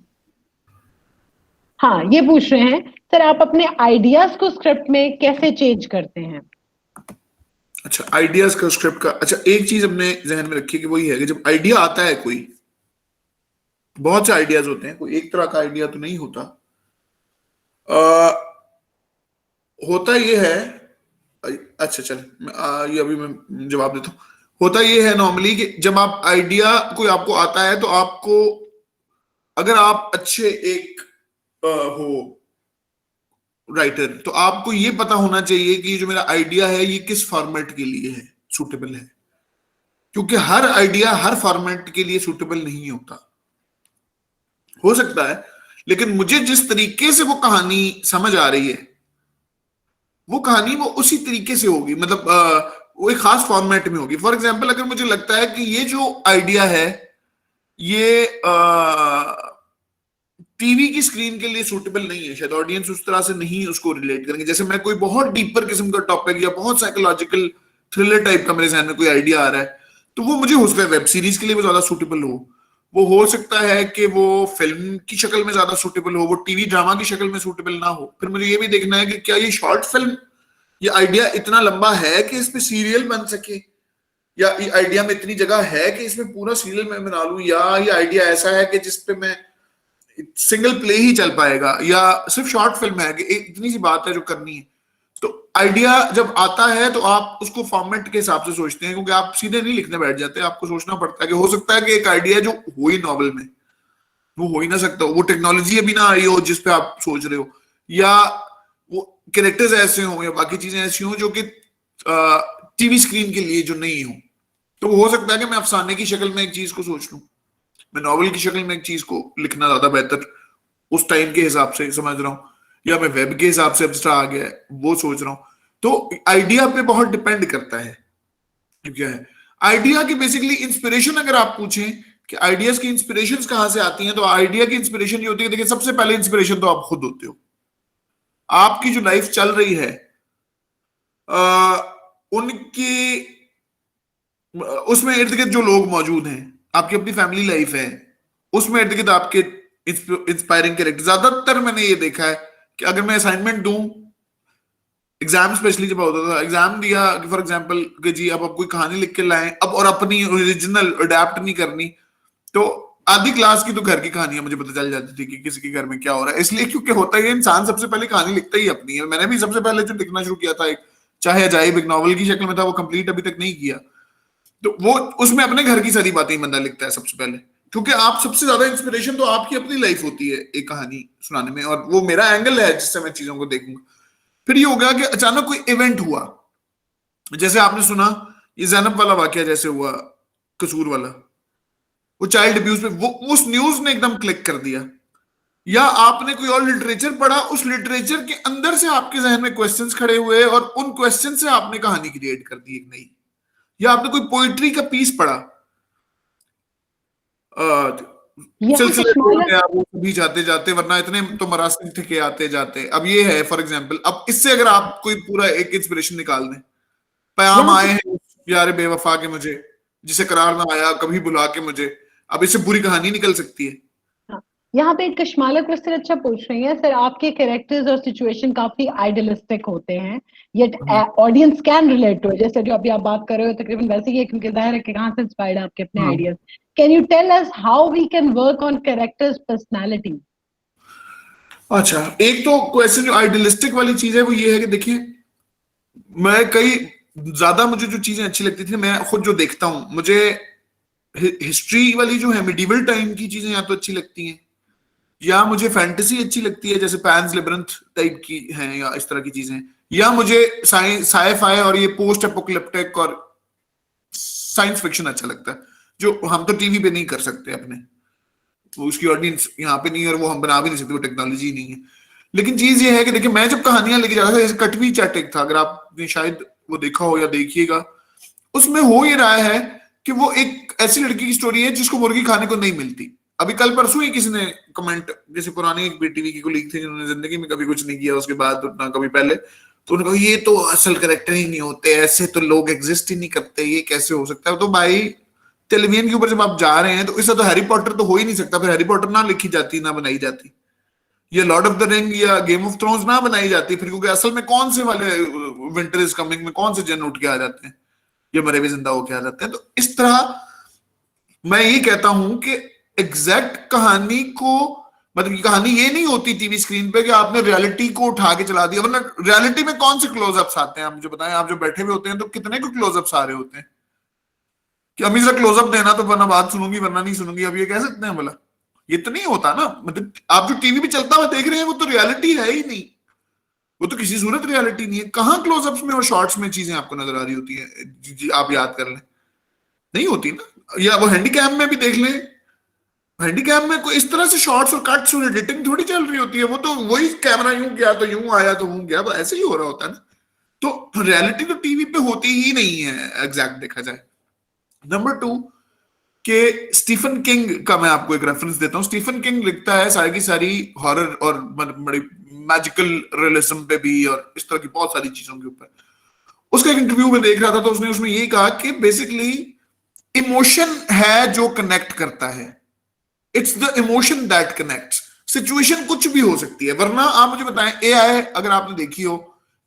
हाँ, ये पूछ रहे हैं सर, आप अपने आइडियाज को स्क्रिप्ट में कैसे चेंज करते हैं? अच्छा, आइडियाज का स्क्रिप्ट का, अच्छा एक चीज अपने जहन में रखिए कि वही है कि जब आइडिया आता है, कोई बहुत से आइडियाज होते हैं, कोई एक तरह का आइडिया तो नहीं होता। होता ये है, अच्छा चल ये अभी मैं जवाब देता हूं। होता ये है नॉर्मली कि जब आप आइडिया कोई आपको आता है, तो आपको, अगर आप अच्छे एक हो राइटर, तो आपको ये पता होना चाहिए कि जो मेरा आइडिया है ये किस फॉर्मेट के लिए है, सूटेबल है, क्योंकि हर आइडिया हर फॉर्मेट के लिए सूटेबल नहीं होता। हो सकता है, लेकिन मुझे जिस तरीके से वो कहानी समझ आ रही है, वो कहानी वो उसी तरीके से होगी, मतलब वो एक खास फॉर्मेट में होगी। फॉर एग्जाम्पल, अगर मुझे लगता है कि ये जो आइडिया है ये टीवी की स्क्रीन के लिए सूटेबल नहीं है, शायद ऑडियंस उस तरह से नहीं उसको रिलेट करेंगे। जैसे मैं कोई बहुत डीपर किस्म का टॉपिक या बहुत साइकोलॉजिकल थ्रिलर टाइप का मेरे जहन में कोई आइडिया आ रहा है, तो वो मुझे हो सकता है वेब सीरीज के लिए वो ज्यादा सूटेबल हो सकता है कि वो फिल्म की शक्ल में ज्यादा सूटेबल हो, वो टीवी ड्रामा की शक्ल में सूटेबल ना हो। फिर मुझे ये भी देखना है कि क्या ये शॉर्ट फिल्म, ये आइडिया इतना लंबा है कि इस पे सीरियल बन सके, या ये आइडिया में इतनी जगह है कि इसमें पूरा सीरियल मैं बना लूं, या ये आइडिया ऐसा है कि जिसपे मैं सिंगल प्ले ही चल पाएगा, या सिर्फ शॉर्ट फिल्म है कि इतनी सी बात है जो करनी है। तो आइडिया जब आता है तो आप उसको फॉर्मेट के हिसाब से सोचते हैं, क्योंकि आप सीधे नहीं लिखने बैठ जाते, आपको सोचना पड़ता है कि हो सकता है कि एक आइडिया जो हो ही नॉवल में, वो हो ही ना सकता, वो टेक्नोलॉजी अभी ना आई हो जिसपे आप सोच रहे हो, या वो कैरेक्टर्स ऐसे हो, या बाकी चीजें ऐसी हो जो कि टीवी स्क्रीन के लिए जो नहीं हो। तो हो सकता है कि मैं अफसाने की शक्ल में एक चीज को सोच लूं, मैं नॉवल की शक्ल में एक चीज को लिखना ज्यादा बेहतर उस टाइम के हिसाब से समझ रहा हूँ, या मैं वेब के हिसाब से एक्स्ट्रा आ गया है वो सोच रहा हूँ। तो आइडिया पे बहुत डिपेंड करता है क्या है। आइडिया की बेसिकली इंस्पिरेशन अगर आप पूछें कि आइडियाज की इंस्पिरेशंस कहां से आती हैं, तो आइडिया की इंस्पिरेशन ये होती है, देखिए सबसे पहले इंस्पिरेशन तो आप खुद होते हो। आपकी जो लाइफ चल रही है उनकी उसमें इर्द गिर्द जो लोग मौजूद हैं, आपकी अपनी फैमिली लाइफ है, उसमें इर्द गिर्द आपके इंस्पायरिंग कैरेक्टर। ज्यादातर मैंने ये देखा है कि अगर मैं असाइनमेंट दूं, एग्जाम स्पेशली जब होता था, एग्जाम दिया फॉर एग्जांपल कि जी अब आप कोई कहानी लिख के लाएं, अब और अपनी ओरिजिनल अडेप्ट नहीं करनी, तो आधी क्लास की तो घर की कहानियां मुझे पता चल जाती थी कि किसी के घर में क्या हो रहा है। इसलिए क्योंकि होता है इंसान सबसे पहले कहानी लिखता ही अपनी है। मैंने भी सबसे पहले जो लिखना शुरू किया था, एक चाहे अजाइब एक नॉवल की शक्ल में था, वो कंप्लीट अभी तक नहीं किया, तो वो उसमें अपने घर की सारी बातें ही बंदा लिखता है सबसे पहले, क्योंकि आप सबसे ज्यादा इंस्पिरेशन तो आपकी अपनी लाइफ होती है एक कहानी सुनाने में, और वो मेरा एंगल है जिससे मैं चीजों को देखूंगा। फिर ये हो गया कि अचानक कोई इवेंट हुआ, जैसे आपने सुना ये जैनब वाला वाकया जैसे हुआ, कसूर वाला, वो चाइल्ड अब्यूज पे, वो उस न्यूज ने एकदम क्लिक कर दिया। या आपने कोई और लिटरेचर पढ़ा, उस लिटरेचर के अंदर से आपके जहन में क्वेश्चंस खड़े हुए और उन क्वेश्चन से आपने कहानी क्रिएट कर दी एक नई। या आपने कोई पोइट्री का पीस पढ़ा, सिलसिले छोड़ गया वो भी जाते जाते, वरना इतने तो मरासिल थे के आते जाते। अब ये है फॉर एग्जांपल, अब इससे अगर आप कोई पूरा एक इंस्पिरेशन निकाल दें, पैगाम आए हैं प्यारे बेवफा के मुझे, जिसे करार ना आया कभी बुला के मुझे, अब इससे पूरी कहानी निकल सकती है। यहाँ पे एक कश्माला क्वेश्चन अच्छा पूछ रही है सर, आपके कैरेक्टर्स और सिचुएशन काफी आइडियलिस्टिक होते हैं, yet audience can relate to, जैसे जो अभी आप बात कर रहे हो तकरीबन वैसे ही है, क्योंकि जाहिर है कि कहाँ से इंस्पायर्ड है आपके अपने ideas. Can you tell us how we can work on characters personality? अच्छा, एक तो क्वेश्चन जो आइडियलिस्टिक वाली चीज है वो ये है कि देखिए, मैं कई ज्यादा मुझे जो चीजें अच्छी लगती थी, मैं खुद जो देखता हूं, मुझे हिस्ट्री वाली जो है मिडिवल टाइम की चीजें या तो अच्छी लगती हैं, या मुझे फैंटेसी अच्छी लगती है जैसे पैन्स लेबिरिंथ टाइप की हैं या इस तरह की चीजें, या मुझे साइ-फाई और ये पोस्ट एपोकलिप्टिक और साइंस फिक्शन अच्छा लगता है, जो हम तो टीवी पे नहीं कर सकते अपने, उसकी ऑडियंस यहाँ पे नहीं है और वो हम बना भी नहीं सकते, वो टेक्नोलॉजी नहीं है। लेकिन चीज ये है कि देखिए, मैं जब कहानियां लेके जाता था, जैसे कटवी चैटिक था, अगर आपने शायद वो देखा हो या देखिएगा, उसमें हो ये रहा है कि वो एक ऐसी लड़की की स्टोरी है जिसको मुर्गी खाने को नहीं मिलती। अभी कल परसों ही किसी ने कमेंट, जैसे पुरानी एक बीटीवी की कोलीग थे जिन्होंने जिंदगी में कभी कुछ नहीं किया उसके बाद ना कभी पहले, तो उन्होंने कहा ये तो असल कैरेक्टर ही नहीं होते, ऐसे तो लोग एग्जिस्ट ही नहीं करते, ये कैसे हो सकता है। तो भाई टेलीविजन के ऊपर जब आप जा रहे हैं तो इससे तो हैरी पॉटर तो हो ही नहीं सकता, फिर हैरी पॉटर ना लिखी जाती ना बनाई जाती, या लॉर्ड ऑफ द रिंग या गेम ऑफ थ्रोन्स ना बनाई जाती फिर, क्योंकि असल में कौन से वाले विंटर इज कमिंग में कौन से जन उठ के आ जाते हैं या मरे भी जिंदा होके आ जाते हैं। तो इस तरह मैं ये कहता हूं कि एग्जैक्ट कहानी को, मतलब की कहानी ये नहीं होती टीवी स्क्रीन पे कि आपने रियलिटी को उठा के चला दिया, वरना रियलिटी में कौन से क्लोजअप्स आते हैं, आप मुझे बताएं, आप जो बैठे हुए होते हैं तो कितने को क्लोजअप्स आ रहे होते हैं कि अभी से क्लोजअप देना तो वरना बात सुनूंगी वरना नहीं सुनूंगी, अब ये कह सकते हैं बोला, ये तो नहीं होता ना। मतलब आप जो टीवी पे चलता हुआ देख रहे हैं वो तो रियलिटी है ही नहीं, वो तो किसी सूरत रियलिटी नहीं है। कहाँ क्लोजअप्स में और शॉर्ट्स में चीजें आपको नजर आ रही होती है, आप याद कर लें, नहीं होती ना। या वो हैंडीकैम में भी देख लें, हैंडीकैम में कोई इस तरह से शॉर्ट्स और कट्स और एडिटिंग थोड़ी चल रही होती है, वो तो वही कैमरा यूं गया तो यूं आया तो यूं गया, ऐसे ही हो रहा होता है ना। तो रियलिटी तो टीवी पे होती ही नहीं है एग्जैक्ट देखा जाए। नंबर 2 के स्टीफन किंग का मैं आपको एक रेफरेंस देता हूं। स्टीफन किंग लिखता है सारी की सारी हॉरर और बड़ी मैजिकल रियलिज्म पे भी और इस तरह की बहुत सारी चीजों के ऊपर। उसका एक इंटरव्यू में देख रहा था तो उसने उसमें यही कहा कि बेसिकली इमोशन है जो कनेक्ट करता है, it's the emotion that connects. Situation कुछ भी हो सकती है, वरना आप मुझे बताएं, एआई अगर आपने देखी हो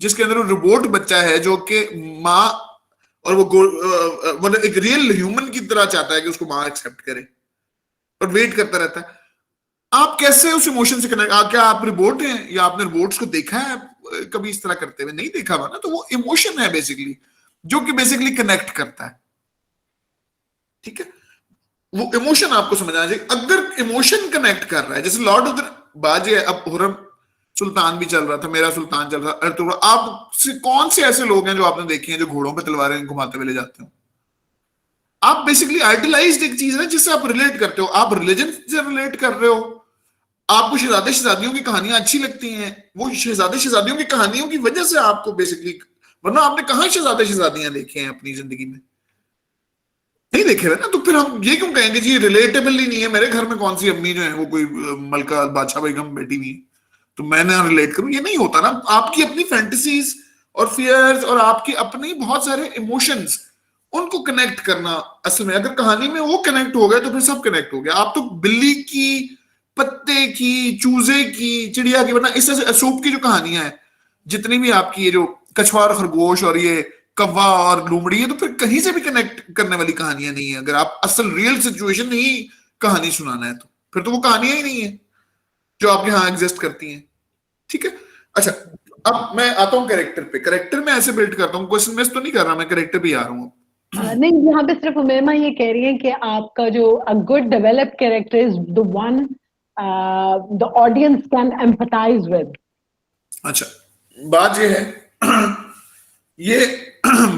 जिसके अंदर रोबोट बच्चा है जो कि माँ और वो मतलब एक रियल ह्यूमन की तरह चाहता है कि उसको मां एक्सेप्ट करे और वेट करता रहता है, आप कैसे उस इमोशन से कनेक्ट, क्या आप रोबोट हैं या आपने रोबोट्स को देखा है कभी इस तरह करते हुए? नहीं देखा हुआ ना। तो वो इमोशन है बेसिकली, जो कि बेसिकली कनेक्ट करता है, ठीक है। वो इमोशन आपको समझ आना चाहिए। अगर इमोशन कनेक्ट कर रहा है, जैसे लॉर्ड ऑफ द बाजे, अब हुर्रम सुल्तान भी चल रहा था, मेरा सुल्तान चल रहा था, आप कौन से ऐसे लोग हैं जो आपने देखे हैं जो घोड़ों पे तलवारें घुमाते हुए ले जाते हैं? आप बेसिकली आइडियलाइज्ड एक चीज है जिससे आप रिलेट करते हो, आप रिलीजन से रिलेट कर रहे हो, आपको शहजादे शहजादियों की कहानियां अच्छी लगती हैं, वो शहजादे शहजादियों की कहानियों की वजह से आपको बेसिकली, वरना आपने कहां शहजादे शहजादियां देखे हैं अपनी जिंदगी में, नहीं देखे हुए ना, तो फिर हम ये क्यों कहेंगे जी रिलेटेबल ही नहीं है, मेरे घर में कौन सी अम्मी जो है वो कोई मलका बादशाह बेगम बैठी हुई तो मैं ना रिलेट करूं, ये नहीं होता ना। आपकी अपनी फैंटेसीज और फियर्स और आपके अपने बहुत सारे इमोशंस, उनको कनेक्ट करना, असल में अगर कहानी में वो कनेक्ट हो गए तो फिर सब कनेक्ट हो गया। आप तो बिल्ली की, पत्ते की, चूजे की, चिड़िया की, वरना इस तरह से अशोक की जो कहानियां हैं, जितनी भी आपकी ये जो कछुआ और खरगोश और ये कौवा और लोमड़ी है, तो फिर कहीं से भी कनेक्ट करने वाली कहानियां नहीं है। अगर आप असल रियल सिचुएशन में ही कहानी सुनाना है तो फिर तो वो कहानियां ही नहीं है जो आपके यहाँ एग्जिस्ट करती हैं, ठीक है। अच्छा, अब मैं आता हूँ कैरेक्टर पे। कैरेक्टर में ऐसे बिल्ड करता हूँ, क्वेश्चन मिस तो नहीं कर रहा, मैं कैरेक्टर पे आ रहा हूँ। नहीं, यहाँ पे सिर्फ उमेमा ये कह रही है कि आपका जो a good developed character is the one the audience can empathise with. अच्छा, बात ये है ये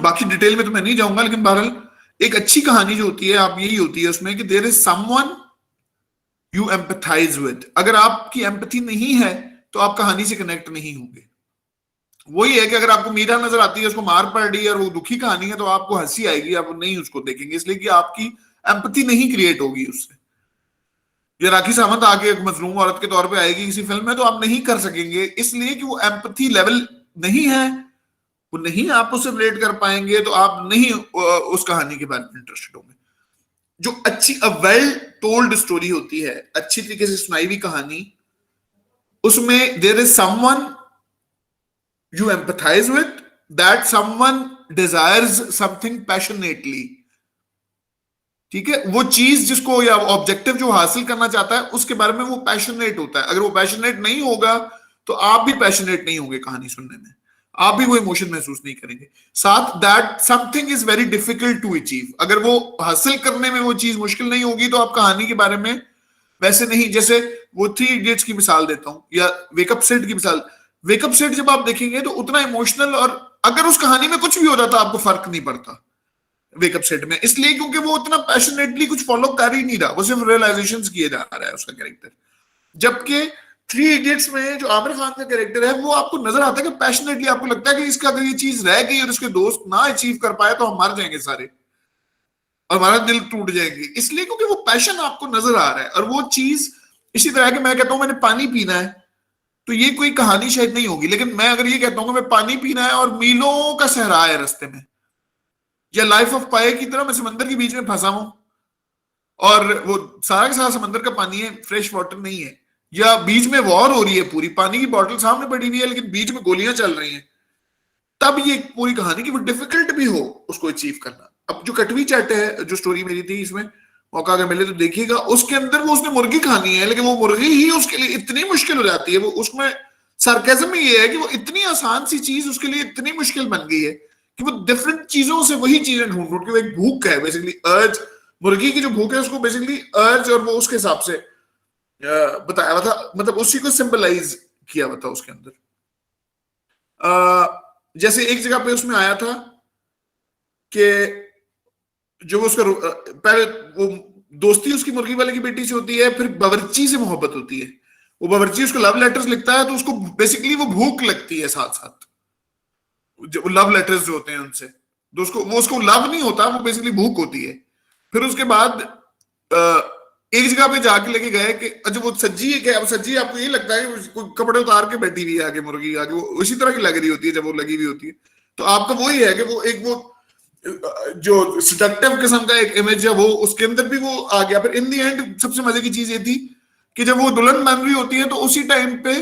बाकी डिटेल में तो मैं नहीं जाऊंगा, लेकिन बहरहाल एक अच्छी कहानी जो होती है आप यही होती है उसमें कि there is someone you empathize with. अगर आपकी एम्पैथी नहीं है तो आप कहानी से कनेक्ट नहीं होंगे। वही है कि अगर आपको मीरा नजर आती है, उसको मार पड़ रही है और वो दुखी कहानी है, तो आपको हंसी आएगी, आप नहीं उसको देखेंगे, इसलिए कि आपकी एम्पैथी नहीं क्रिएट होगी उससे। या राखी सावंत आके एक मजलूम औरत के तौर पे आएगी किसी फिल्म में, तो आप नहीं कर सकेंगे, इसलिए कि वो एम्पैथी लेवल नहीं है, वो नहीं आप उससे रिलेट कर पाएंगे, तो आप नहीं उस कहानी के बारे में इंटरेस्टेड होंगे। जो अच्छी वेल टोल्ड स्टोरी होती है, अच्छी तरीके से सुनाई हुई कहानी, उसमें there is someone you empathize with, that someone desires something passionately, ठीक है। वो चीज जिसको या ऑब्जेक्टिव जो हासिल करना चाहता है उसके बारे में वो पैशनेट होता है। अगर वो पैशनेट नहीं होगा तो आप भी पैशनेट नहीं होंगे कहानी सुनने में, आप भी वो इमोशन महसूस नहीं करेंगे। साथ that something is very difficult to achieve, अगर वो हासिल करने में वो चीज मुश्किल नहीं होगी तो आप कहानी के बारे में वैसे नहीं। जैसे वो 3 इडियट्स की मिसाल देता हूं, या वेकअप सेट की मिसाल। वेकअप सेट जब आप देखेंगे तो उतना इमोशनल, और अगर उस कहानी में कुछ भी हो जाता आपको फर्क नहीं पड़ता वेकअप सेट में, इसलिए क्योंकि वो उतना पैशनेटली कुछ फॉलो कर ही नहीं रहा, वो सिर्फ रियलाइजेशंस किए जा रहा है उसका कैरेक्टर। जबकि 3 इडियट्स में जो आमिर खान का कैरेक्टर है, वो आपको नजर आता है कि पैशनेटली आपको लगता है कि इसका अगर ये चीज रह गई और उसके दोस्त ना अचीव कर पाए तो हम मर जाएंगे सारे और हमारा दिल टूट जाएंगे, इसलिए क्योंकि वो पैशन आपको नजर आ रहा है। और वो चीज इसी तरह कि मैं कहता हूं मैंने पानी पीना है, तो ये कोई कहानी शायद नहीं होगी, लेकिन मैं अगर ये कहता हूं कि मैं पानी पीना है और मीलों का सहरा है रास्ते में, या लाइफ ऑफ पाए की तरह मैं समंदर के बीच में फंसा हूं और वो सारा का सारा समंदर का पानी है, फ्रेश वाटर नहीं है, या बीच में वॉर हो रही है, पूरी पानी की बॉटल सामने पड़ी हुई है लेकिन बीच में गोलियां चल रही हैं, तब ये पूरी कहानी की वो डिफिकल्ट भी हो उसको अचीव करना। अब जो कटवी चैट है, जो स्टोरी मेरी थी, इसमें मौका अगर मिले तो देखिएगा, उसके अंदर वो उसने मुर्गी खानी है, लेकिन वो मुर्गी ही उसके लिए इतनी मुश्किल हो जाती है, वो उसमें सरकाज़म ये है कि वो इतनी आसान सी चीज उसके लिए इतनी मुश्किल बन गई है कि वो डिफरेंट चीजों से वही चीजें ढूंढ ढूंढ के, वो एक भूख है बेसिकली, अर्ज, मुर्गी की जो भूख है उसको बेसिकली अर्ज, और वो उसके हिसाब से बताया हुआ था, मतलब उसी को सिंबलाइज किया हुआ था उसके अंदर। जैसे एक जगह पे उसमें आया था कि जो उसका पहले वो दोस्ती उसकी मुर्गी वाले की बेटी से होती है, फिर बावर्ची से मोहब्बत होती है, वो बावर्ची उसको लव लेटर्स लिखता है, तो उसको बेसिकली वो भूख लगती है साथ साथ, जो लव लेटर्स जो होते हैं उनसे, तो उसको लव नहीं होता, वो बेसिकली भूख होती है। फिर उसके बाद एक जगह पे जाके लेके गए कि अच्छा वो सज्जी है क्या, अब सज्जी आपको ये लगता है कोई कपड़े उतार के बैठी हुई है आगे मुर्गी आगे, वो उसी तरह की लग रही होती है जब वो लगी हुई होती है, तो आपका वही है कि वो एक वो जो सेडक्टिव किस्म का एक इमेज है, वो उसके अंदर भी वो आ गया। फिर इन दी एंड सबसे मजे की चीज ये थी कि जब वो दुल्हन बन रही होती है तो उसी टाइम पे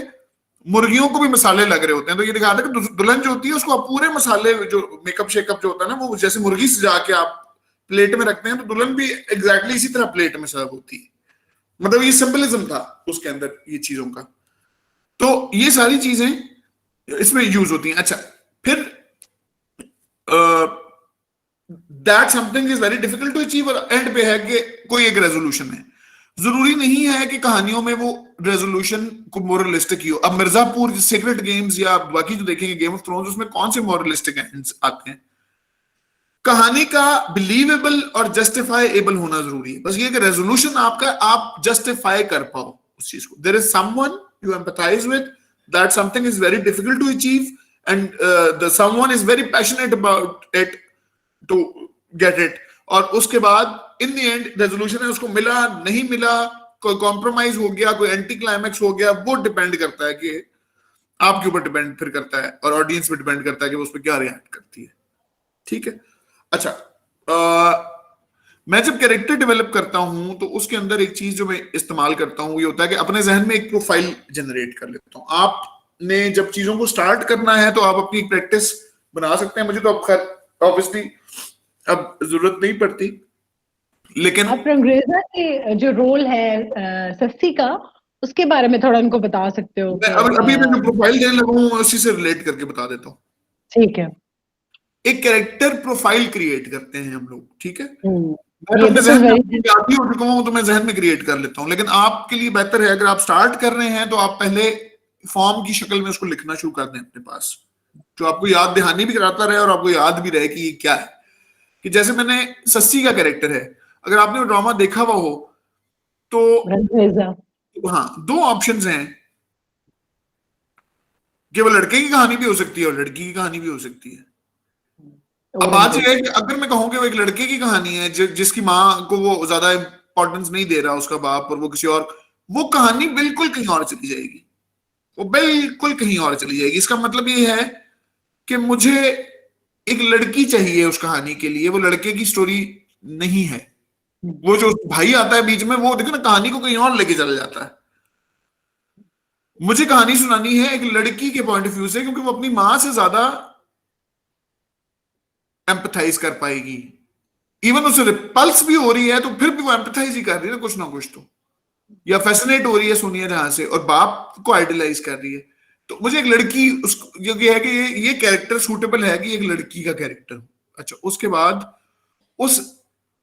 मुर्गियों को भी मसाले लग रहे होते हैं, तो ये दिखाता है कि दुल्हन जो होती है उसको पूरे मसाले, जो मेकअप शेकअप जो होता है ना, वो जैसे मुर्गी सजा के आप प्लेट में रखते हैं, तो दुल्हन भी एग्जैक्टली इसी तरह प्लेट में सर्व होती है। मतलब ये सिंबलिज्म था उसके अंदर ये चीजों का, तो ये सारी चीजें इसमें यूज होती हैं। अच्छा, फिर that something is very difficult to achieve, और एंड पे है कि कोई एक रेजोल्यूशन है। जरूरी नहीं है कि कहानियों में वो रेजोल्यूशन को मोरलिस्टिक ही हो। अब मिर्जापुर, सीक्रेट गेम्स या बाकी जो देखेंगे गेम ऑफ थ्रोन्स, उसमें कौन से मोरलिस्टिक एंड्स आते हैं? कहानी का बिलीवेबल और जस्टिफाइएबल होना जरूरी है। बस ये कि रेजोल्यूशन आपका आप जस्टिफाई कर पाओ उस चीज को। There is someone you empathize with, that something is very difficult to achieve and the someone is very passionate about it to get it, और उसके बाद इन द एंड रेजोल्यूशन है, उसको मिला नहीं मिला, कोई कॉम्प्रोमाइज हो गया, कोई एंटी क्लाइमैक्स हो गया, वो डिपेंड करता है कि आपके ऊपर डिपेंड फिर करता है और ऑडियंस पे डिपेंड करता है कि वो उस पर क्या रिएक्ट करती है। ठीक है। अच्छा, मैं जब कैरेक्टर डेवलप करता हूं तो उसके अंदर एक चीज जो मैं इस्तेमाल करता हूं ये होता है कि अपने जहन में एक प्रोफाइल जनरेट कर लेता हूं। आपने जब चीजों को स्टार्ट करना है तो आप अपनी प्रैक्टिस बना सकते हैं। मुझे तो अब खैर ऑब्वियसली अब जरूरत नहीं पड़ती, लेकिन आप रंगरेजा के जो रोल है सस्सी का, उसके बारे में थोड़ा उनको बता सकते हो? अभी मैं जो प्रोफाइल देने लगा हूं उसी से रिलेट करके बता देता हूँ। ठीक है। एक कैरेक्टर प्रोफाइल क्रिएट करते हैं हम लोग, ठीक है। मैं ये अपने तो जहन में आदी हो चुका हूं तो मैं जहन में क्रिएट कर लेता हूं, लेकिन आपके लिए बेहतर है अगर आप स्टार्ट कर रहे हैं तो आप पहले फॉर्म की शक्ल में उसको लिखना शुरू कर दें अपने पास, जो आपको याद दहानी भी कराता रहे और आपको याद भी रहे कि ये क्या है। कि जैसे मैंने सस्सी का कैरेक्टर है, अगर आपने वो ड्रामा देखा हुआ हो तो हाँ, दो ऑप्शंस हैं कि वो लड़के की कहानी भी हो सकती है और लड़की की कहानी भी हो सकती है। अब बात यह है कि अगर मैं कहूँ कि वो एक लड़के की कहानी है जिसकी माँ को वो ज्यादा इंपॉर्टेंस नहीं दे रहा उसका बाप, और वो किसी और, वो कहानी बिल्कुल कहीं और चली जाएगी, वो बिल्कुल कहीं और चली जाएगी। इसका मतलब ये है कि मुझे एक लड़की चाहिए उस कहानी के लिए, वो लड़के की स्टोरी नहीं है। वो जो भाई आता है बीच में, वो देखो ना कहानी को कहीं और लेके चला जाता है। मुझे कहानी सुनानी है एक लड़की के पॉइंट ऑफ व्यू से, क्योंकि वो अपनी मां से ज्यादा एम्पथाइज कर पाएगी। इवन उसे रिपल्स भी हो रही है तो फिर भी वो एम्पथाइज ही कर रही है ना कुछ तो, या फैसिनेट हो रही है सोनिया जहां से और बाप को आइडलाइज कर रही है। तो मुझे एक लड़की उस जो है कि ये कैरेक्टर सूटेबल है कि एक लड़की का कैरेक्टर। अच्छा, उसके बाद उस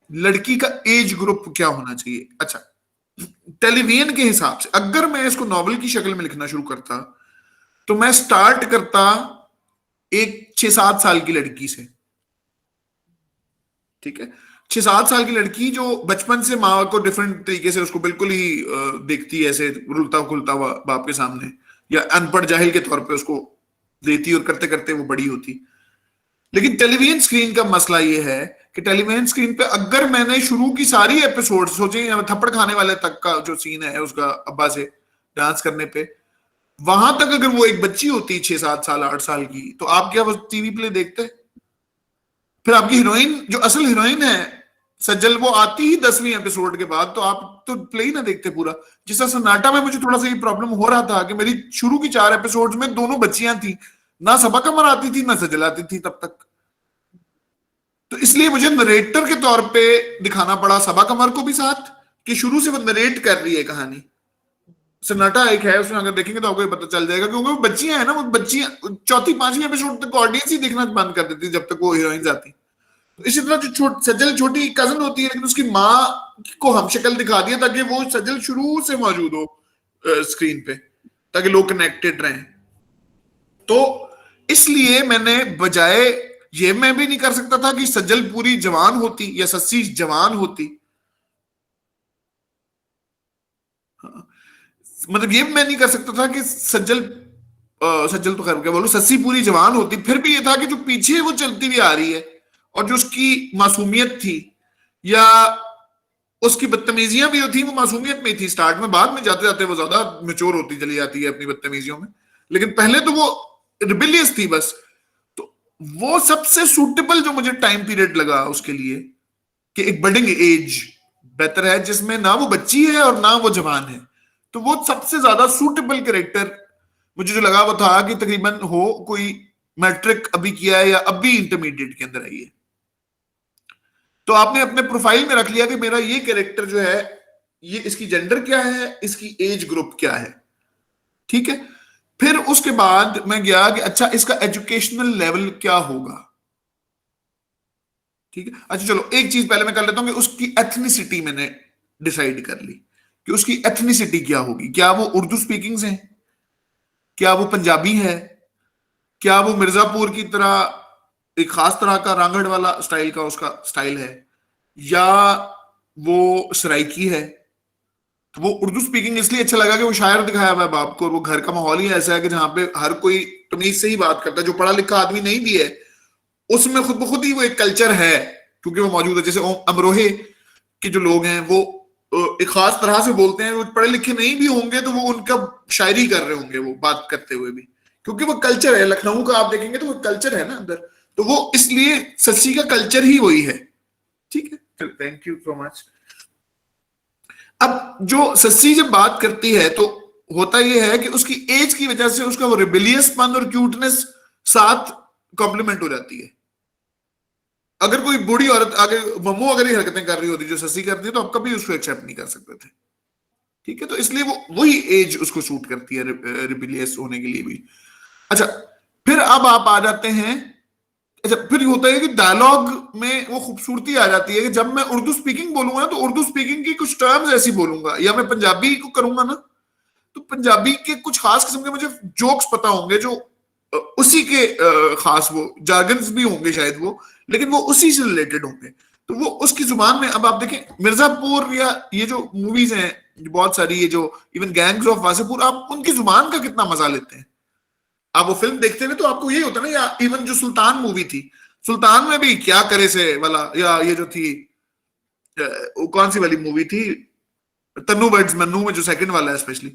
लड़की का एज ग्रुप क्या होना चाहिए? अच्छा, टेलीविजन के हिसाब से अगर मैं इसको नॉवल की शक्ल में लिखना शुरू करता तो मैं स्टार्ट करता एक 6-7 साल की लड़की से। ठीक है, 6-7 साल की लड़की जो बचपन से माँ को डिफरेंट तरीके से उसको बिल्कुल ही देखती है, ऐसे रुलता खुलता हुआ बाप के सामने, या अनपढ़ जाहिल के तौर पे उसको देती, और करते करते वो बड़ी होती। लेकिन टेलीविजन स्क्रीन का मसला ये है कि टेलीविजन स्क्रीन पे अगर मैंने शुरू की सारी एपिसोड सोचे, थप्पड़ खाने वाले तक का जो सीन है उसका अब्बा से डांस करने पे, वहां तक अगर वो एक बच्ची होती 6-7 साल 8 साल की, तो आप क्या वो टीवी प्ले देखते? फिर आपकी हीरोइन जो असल हीरोइन है सज्जल, वो आती ही 10वीं एपिसोड के बाद, तो आप तो प्ले ही ना देखते पूरा। जिस तरह सन्नाटा में मुझे थोड़ा सा ये प्रॉब्लम हो रहा था कि मेरी शुरू की 4 एपिसोड में दोनों बच्चियां थी, ना सबा कमर आती थी ना सज्जल आती थी तब तक। तो इसलिए मुझे नरेटर के तौर पे दिखाना पड़ा सबा कमर को भी साथ, कि शुरू से वो नरेट कर रही है कहानी। सन्नाटा एक है, उसमें अगर देखेंगे तो आपको पता चल जाएगा, क्योंकि वो बच्चियां है ना, वो बच्चियां 4th-5वीं एपिसोड तक ऑडियंस ही देखना बंद कर देती जब तक वो हीरोइंस आती। तो इसी तरह जो सज्जल छोटी कजन होती है, लेकिन उसकी माँ को हम शक्ल दिखा दिया ताकि वो सज्जल शुरू से मौजूद हो स्क्रीन पे, ताकि लोग कनेक्टेड रहें। तो इसलिए मैंने बजाय ये, मैं भी नहीं कर सकता था कि सज्जल पूरी जवान होती या सस्सी जवान होती, मतलब ये मैं नहीं कर सकता था कि सज्जल तो खैर क्या बोलूं, सस्सी पूरी जवान होती। फिर भी ये था कि जो पीछे वो चलती हुई आ रही है और जो उसकी मासूमियत थी या उसकी बदतमीजियां भी थी, वो मासूमियत में थी स्टार्ट में, बाद में जाते जाते वो ज्यादा मेच्योर होती चली जाती है अपनी बदतमीजियों में, लेकिन पहले तो वो रिबिलियस थी बस। तो वो सबसे सूटेबल जो मुझे टाइम पीरियड लगा उसके लिए कि एक बडिंग एज बेहतर है जिसमें ना वो बच्ची है और ना वो जवान है, तो वो सबसे ज्यादा सूटेबल कैरेक्टर मुझे जो लगा वो था कि तकरीबन हो कोई मैट्रिक अभी किया है या अभी इंटरमीडिएट के अंदर आई है। तो आपने अपने प्रोफाइल में रख लिया कि मेरा ये कैरेक्टर जो है, ये इसकी जेंडर क्या है, इसकी एज ग्रुप क्या है। ठीक है, फिर उसके बाद मैं गया कि अच्छा इसका एजुकेशनल लेवल क्या होगा। ठीक है, अच्छा चलो एक चीज पहले मैं कर लेता हूं कि उसकी एथनिसिटी मैंने डिसाइड कर ली कि उसकी एथनिसिटी क्या होगी। क्या वो उर्दू स्पीकिंग्स हैं, क्या वो पंजाबी है, क्या वो मिर्जापुर की तरह एक खास तरह का रांगड़ वाला स्टाइल का उसका स्टाइल है, या वो सराइकी है। तो वो उर्दू स्पीकिंग इसलिए अच्छा लगा कि वो शायर दिखाया हुआ है बाप को, और वो घर का माहौल ही ऐसा है कि जहां पे हर कोई तमीज से ही बात करता है, जो पढ़ा लिखा आदमी नहीं भी है उसमें खुद ब खुद ही वो एक कल्चर है क्योंकि वो मौजूद है। जैसे अमरोहे के जो लोग हैं वो एक खास तरह से बोलते हैं, वो पढ़े लिखे नहीं भी होंगे तो वो उनका शायरी कर रहे होंगे वो बात करते हुए भी, क्योंकि वो कल्चर है। लखनऊ का आप देखेंगे तो वो कल्चर है ना अंदर, तो वो इसलिए सच्ची का कल्चर ही वही है। ठीक है, थैंक यू सो मच। अब जो सस्सी जब बात करती है तो होता यह है कि उसकी एज की वजह से उसका वो रिबिलियसपन और क्यूटनेस साथ कॉम्प्लीमेंट हो जाती है। अगर कोई बूढ़ी औरत आगे मम्मू अगर ये हरकतें कर रही होती जो सस्सी करती है तो आप कभी उसको एक्सेप्ट नहीं कर सकते थे। ठीक है, तो इसलिए वो वही एज उसको सूट करती है रिबिलियस होने के लिए भी। अच्छा, फिर अब आप आ जाते हैं, अच्छा फिर होता है कि डायलॉग में वो खूबसूरती आ जाती है कि जब मैं उर्दू स्पीकिंग बोलूंगा ना तो उर्दू स्पीकिंग की कुछ टर्म्स ऐसी बोलूंगा, या मैं पंजाबी को करूंगा ना तो पंजाबी के कुछ खास किस्म के मुझे जोक्स पता होंगे जो उसी के खास वो जार्गन्स भी होंगे शायद वो, लेकिन वो उसी से रिलेटेड होंगे। तो वो उसकी जुबान में, अब आप देखें मिर्जापुर या ये जो मूवीज हैं बहुत सारी, ये जो इवन गैंग्स ऑफ वासेपुर, आप उनकी जुबान का कितना मजा लेते हैं। आप वो फिल्म देखते हैं तो आपको यही होता है ना, या इवन जो सुल्तान मूवी थी, सुल्तान में भी क्या करे से वाला, या ये जो थी कौन सी वाली मूवी थी, तन्नू बर्ड्स मन्नू में जो सेकंड वाला है स्पेशली,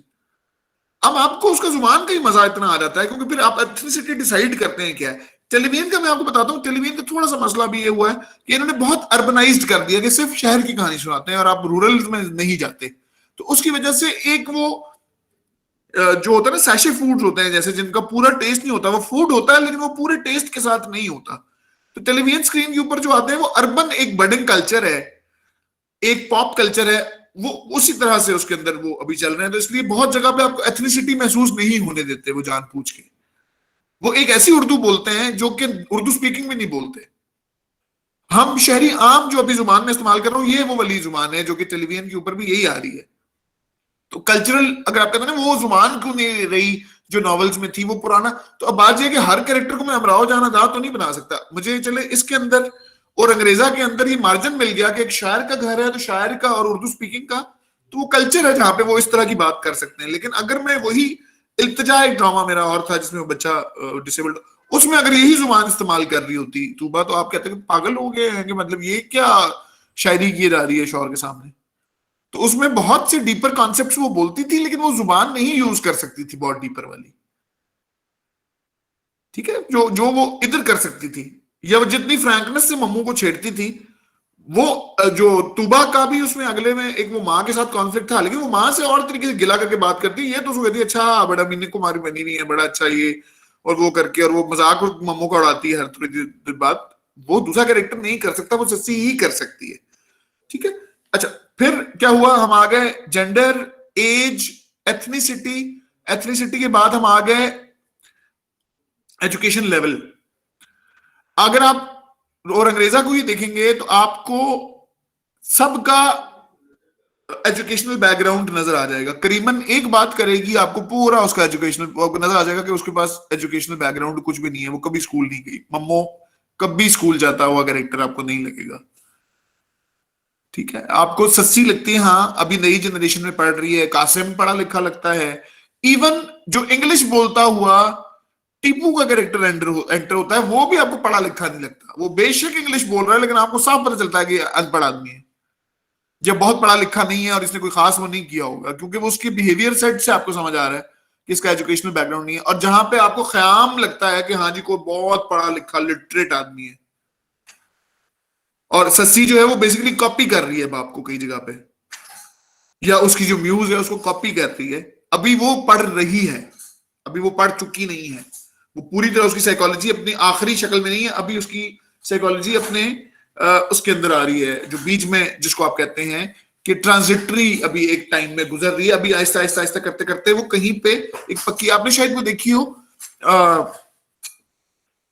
अब आपको उसका जुबान का ही मजा इतना आ जाता है क्योंकि फिर आप एथनिसिटी डिसाइड करते हैं क्या है। टेलीविजन का मैं आपको बताता हूँ, टेलीविजन का थोड़ा सा मसला भी ये हुआ है कि इन्होंने बहुत अर्बनाइज्ड कर दिया कि सिर्फ शहर की कहानी सुनाते हैं और आप रूरल में नहीं जाते। तो उसकी वजह से एक वो जो होता है ना सैशे फूड्स होते हैं जैसे, जिनका पूरा टेस्ट नहीं होता, वो फूड होता है लेकिन वो पूरे टेस्ट के साथ नहीं होता। तो टेलीविजन स्क्रीन के ऊपर जो आते हैं वो अर्बन एक बर्डिंग कल्चर है, एक पॉप कल्चर है, वो उसी तरह से उसके अंदर वो अभी चल रहे हैं। तो इसलिए बहुत जगह पे आपको एथनिसिटी महसूस नहीं होने देते वो जानबूझ के। वो एक ऐसी उर्दू बोलते हैं जो कि उर्दू स्पीकिंग में नहीं बोलते। हम शहरी आम जो अभी जुबान में इस्तेमाल कर रहे हो, ये वो वाली जुबान है जो कि टेलीविजन के ऊपर भी यही आ रही है। तो कल्चरल अगर आप कहते हैं ना वो जुबान क्यों नहीं रही जो नॉवेल्स में थी, वो पुराना। तो अब बात यह कि हर कैरेक्टर को मैं अमराव जाना दा तो नहीं बना सकता, मुझे चले इसके अंदर और अंग्रेजा के अंदर ये मार्जिन मिल गया कि एक शायर का घर है तो शायर का और उर्दू स्पीकिंग का तो वो कल्चर है जहां पे वो इस तरह की बात कर सकते हैं। लेकिन अगर मैं वही इल्तिजा एक ड्रामा मेरा और था जिसमें वो बच्चा डिसेबल्ड, उसमें अगर यही जुबान इस्तेमाल कर रही होती तूबा, तो आप कहते हैं पागल हो गए हैं कि मतलब ये क्या शायरी की जा रही है शौहर के सामने। तो उसमें बहुत से डीपर कॉन्सेप्ट्स वो बोलती थी लेकिन वो जुबान नहीं यूज कर सकती थी बहुत डीपर वाली। ठीक है, जो जो वो इधर कर सकती थी, या वो जितनी फ्रैंकनेस से मम्मू को छेड़ती थी, वो जो तुबा का भी उसमें अगले में एक वो माँ के साथ कॉन्फ्लिक्ट था, लेकिन वो माँ से और तरीके से गिला करके बात करती, ये तो उसको कहती है अच्छा बड़ा मीने कुमारी बनी हुई है, बड़ा अच्छा ये और वो करके, और वो मजाक मम्मू का उड़ाती है हर थोड़ी बात। वो दूसरा कैरेक्टर नहीं कर सकता, वो सच्ची ही कर सकती है। ठीक है, अच्छा फिर क्या हुआ, हम आ गए जेंडर, एज, एथनिसिटी। एथनिसिटी के बाद हम आ गए एजुकेशन लेवल। अगर आप और अंग्रेजा को ही देखेंगे तो आपको सबका एजुकेशनल बैकग्राउंड नजर आ जाएगा। करीबन एक बात करेगी आपको पूरा उसका एजुकेशनल नजर आ जाएगा कि उसके पास एजुकेशनल बैकग्राउंड कुछ भी नहीं है, वो कभी स्कूल नहीं गई। मम्मो कभी स्कूल जाता हुआ कैरेक्टर आपको नहीं लगेगा। ठीक है, आपको सस्सी लगती है, हाँ अभी नई जनरेशन में पढ़ रही है, कासिम पढ़ा लिखा लगता है। इवन जो इंग्लिश बोलता हुआ टीपू का कैरेक्टर एंटर होता है वो भी आपको पढ़ा लिखा नहीं लगता। वो बेशक इंग्लिश बोल रहा है लेकिन आपको साफ पता चलता है कि अनपढ़ आदमी है, जब बहुत पढ़ा लिखा नहीं है और इसने कोई खास वो नहीं किया होगा, क्योंकि वो उसके बिहेवियर सेट से आपको समझ आ रहा है कि इसका एजुकेशनल बैकग्राउंड नहीं है। और जहां पे आपको ख्याम लगता है कि हाँ जी कोई बहुत पढ़ा लिखा लिटरेट आदमी है, और सस्सी जो है वो बेसिकली कॉपी कर रही है बाप को कई जगह पे, या उसकी जो म्यूज है उसको कॉपी कर रही है। अभी वो पढ़ रही है, अभी वो पढ़ चुकी नहीं है, वो पूरी तरह उसकी साइकोलॉजी अपनी आखिरी शक्ल में नहीं है, अभी उसकी साइकोलॉजी अपने उसके अंदर आ रही है, जो बीच में जिसको आप कहते हैं कि ट्रांजिटरी अभी एक टाइम में गुजर रही है। अभी आहिस्ता आहिस्ता आहिस्ता करते करते वो कहीं पे एक पक्की, आपने शायद वो देखी हो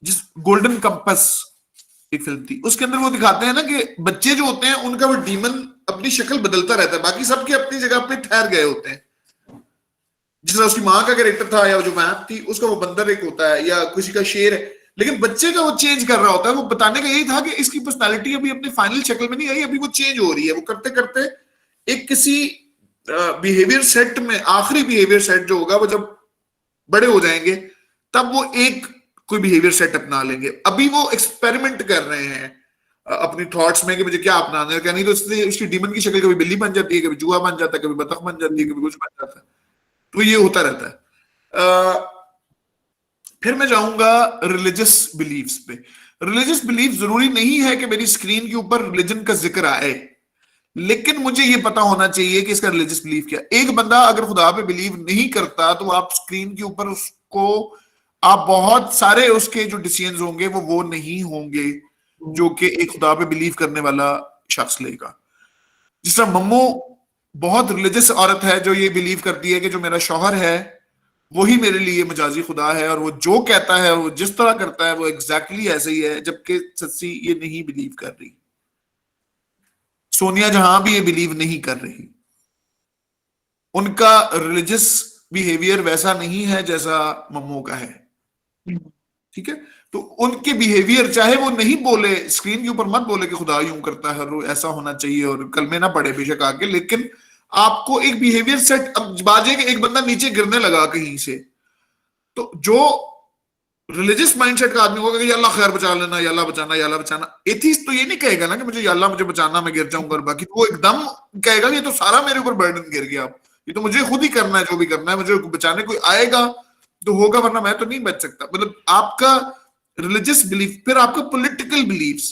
जिस गोल्डन कंपस एक फिल्म थी, उसके अंदर वो दिखाते हैं ना कि बच्चे जो होते हैं उनका वो डीमन अपनी शक्ल बदलता रहता है, बाकी सबके अपनी जगह पे ठहर गए होते हैं। जिस तरह उसकी माँ का कैरेक्टर था या जो मैप थी उसका वो बंदर एक होता है, या किसी का शेर है, लेकिन बच्चे का वो चेंज कर रहा होता है। वो बताने का यही था कि इसकी पर्सनालिटी अभी अपनी फाइनल शक्ल में नहीं आई, अभी वो चेंज हो रही है। वो करते करते एक किसी बिहेवियर सेट में, आखिरी बिहेवियर सेट जो होगा, वो जब बड़े हो जाएंगे तब वो एक कोई बिहेवियर सेट अपना लेंगे। अभी वो एक्सपेरिमेंट कर रहे हैं अपनी थॉट्स में कि मुझे क्या अपनाना है क्या नहीं। तो इसलिए उसकी डीमन की शक्ल कभी बिल्ली बन जाती है, कभी चूहा बन जाता है, कभी बतख बन जाती है, कभी कुछ बन जाता है। तो ये होता रहता है। फिर मैं जाऊंगा रिलीजियस बिलीव्स पे। रिलीजियस बिलीफ जरूरी नहीं है कि मेरी स्क्रीन के ऊपर रिलीजन का जिक्र आए, लेकिन मुझे ये पता होना चाहिए कि इसका रिलीजियस बिलीफ क्या। एक बंदा अगर खुदा पे बिलीव नहीं करता तो आप स्क्रीन के ऊपर उसको, आप बहुत सारे उसके जो डिसीजंस होंगे वो नहीं होंगे जो कि एक खुदा पे बिलीव करने वाला शख्स लेगा। जिस तरह मम्मू बहुत रिलीजियस औरत है जो ये बिलीव करती है कि जो मेरा शौहर है वही मेरे लिए मजाजी खुदा है, और वो जो कहता है, वो जिस तरह करता है, वो एग्जैक्टली ऐसे ही है। जबकि सच्ची ये नहीं बिलीव कर रही। सोनिया जहां भी ये बिलीव नहीं कर रही। उनका रिलीजियस बिहेवियर वैसा नहीं है जैसा मम्मू का है। ठीक है, तो उनके बिहेवियर, चाहे वो नहीं बोले, स्क्रीन के ऊपर मत बोले कि खुदा यूं करता है और ऐसा होना चाहिए, और कलमे ना पड़े बेशक आके, लेकिन आपको एक बिहेवियर सेट। अब बाजे के एक बंदा नीचे गिरने लगा कहीं से, तो जो रिलीजियस माइंडसेट का आदमी होगा कि अल्लाह खैर बचा लेना, या अल्लाह बचाना, या अल्लाह बचाना। एथीस्ट तो ये नहीं कहेगा ना कि मुझे या अल्लाह मुझे बचाना, मैं गिर जाऊंगा, और बाकी तो वो एकदम कहेगा कि ये तो सारा मेरे ऊपर बर्डन गिर गया, ये तो मुझे खुद ही करना है, जो भी करना है, मुझे बचाने कोई आएगा तो होगा, वरना मैं तो नहीं बच सकता। मतलब आपका रिलीजियस बिलीफ। फिर आपका पॉलिटिकल बिलीव्स।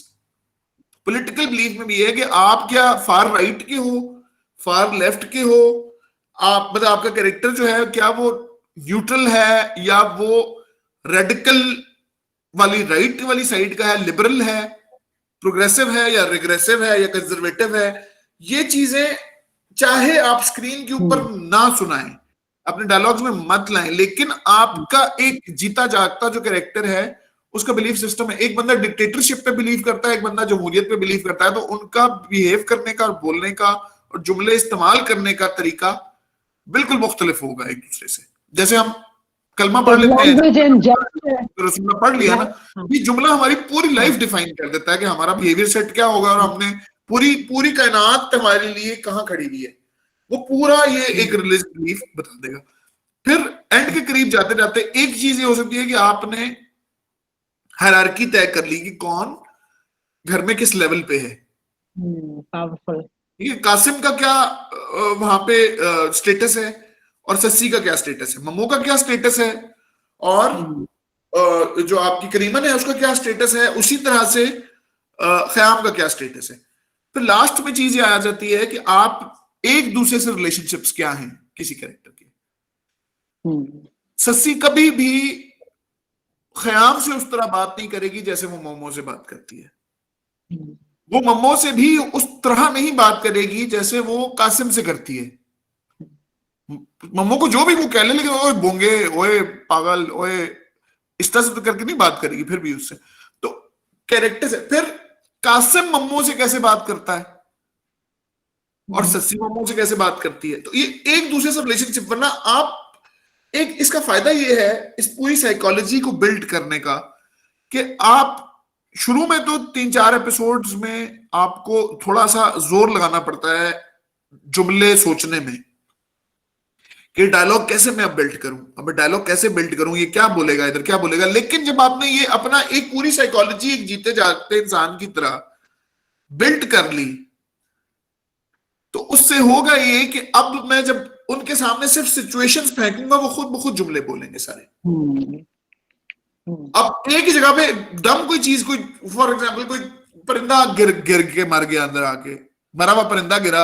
पॉलिटिकल बिलीफ में भी है कि आप क्या फार राइट के हो, फार लेफ्ट के हो, आप मतलब आपका कैरेक्टर जो है क्या वो न्यूट्रल है, या वो रेडिकल वाली राइट वाली साइड का है, लिबरल है, प्रोग्रेसिव है, या रिग्रेसिव है, या कंजर्वेटिव है। ये चीजें चाहे आप स्क्रीन के ऊपर ना सुनाएं, अपने डायलॉग्स में मत लाएं, लेकिन आपका एक जीता जागता जो कैरेक्टर है उसका बिलीफ सिस्टम है। एक बंदा डिक्टेटरशिप पे बिलीव करता है, एक बंदा जमहूरियत पे बिलीव करता है, तो उनका बिहेव करने का, बोलने का और जुमले इस्तेमाल करने का तरीका बिल्कुल मुख्तलिफ होगा एक दूसरे से। जैसे हम कलमा पढ़ लेते हैं, रसूल पढ़ लिया ना, ये जुमला हमारी पूरी लाइफ डिफाइन कर देता है कि हमारा बिहेवियर सेट क्या होगा, और हमने पूरी कायनात हमारे लिए कहां खड़ी हुई है, वो पूरा ये एक रिलीजियस बिलीफ बता देगा। फिर एंड के करीब जाते जाते एक चीज ये हो सकती है कि आपने हायरार्की तय कर ली कि कौन घर में किस लेवल पे है। पावरफुल। ठीक है, कासिम का क्या वहां पे स्टेटस है, और सस्सी का क्या स्टेटस है, मम्मू का क्या स्टेटस है, और जो आपकी करीमन है उसका क्या स्टेटस है, उसी तरह से ख्याम का क्या स्टेटस है। फिर लास्ट में चीज ये आ जाती है कि आप एक दूसरे से रिलेशनशिप्स क्या हैं किसी कैरेक्टर के। सस्सी कभी भी ख्याम से उस तरह बात नहीं करेगी जैसे वो मोमो से बात करती है। वो मम्मो से भी उस तरह नहीं बात करेगी जैसे वो कासिम से करती है। मम्मो को जो भी वो कह ले, लेकिन ओए बोंगे, ओए पागल, ओए इस तरह से तो करके नहीं बात करेगी फिर भी उससे। तो कैरेक्टर से फिर कासिम मम्मो से कैसे बात करता है और सस्सी मम्मो से कैसे बात करती है, तो ये एक दूसरे से रिलेशनशिप। वरना आप एक, इसका फायदा ये है इस पूरी साइकोलॉजी को बिल्ड करने का कि आप शुरू में तो 3-4 एपिसोड्स में आपको थोड़ा सा जोर लगाना पड़ता है जुमले सोचने में कि डायलॉग कैसे मैं अब बिल्ड करूं, अब मैं डायलॉग कैसे बिल्ड करूं, ये क्या बोलेगा, इधर क्या बोलेगा। लेकिन जब आपने ये अपना एक पूरी साइकोलॉजी एक जीते जागते इंसान की तरह बिल्ड कर ली, तो उससे होगा ये कि अब मैं जब उनके सामने सिर्फ सिचुएशंस फेंकूंगा, वो खुद ब खुद जुमले बोलेंगे सारे। अब एक ही जगह पे दम कोई चीज, कोई फॉर एग्जाम्पल कोई परिंदा गिर गिर के मर गया, अंदर आके मरा हुआ परिंदा गिरा,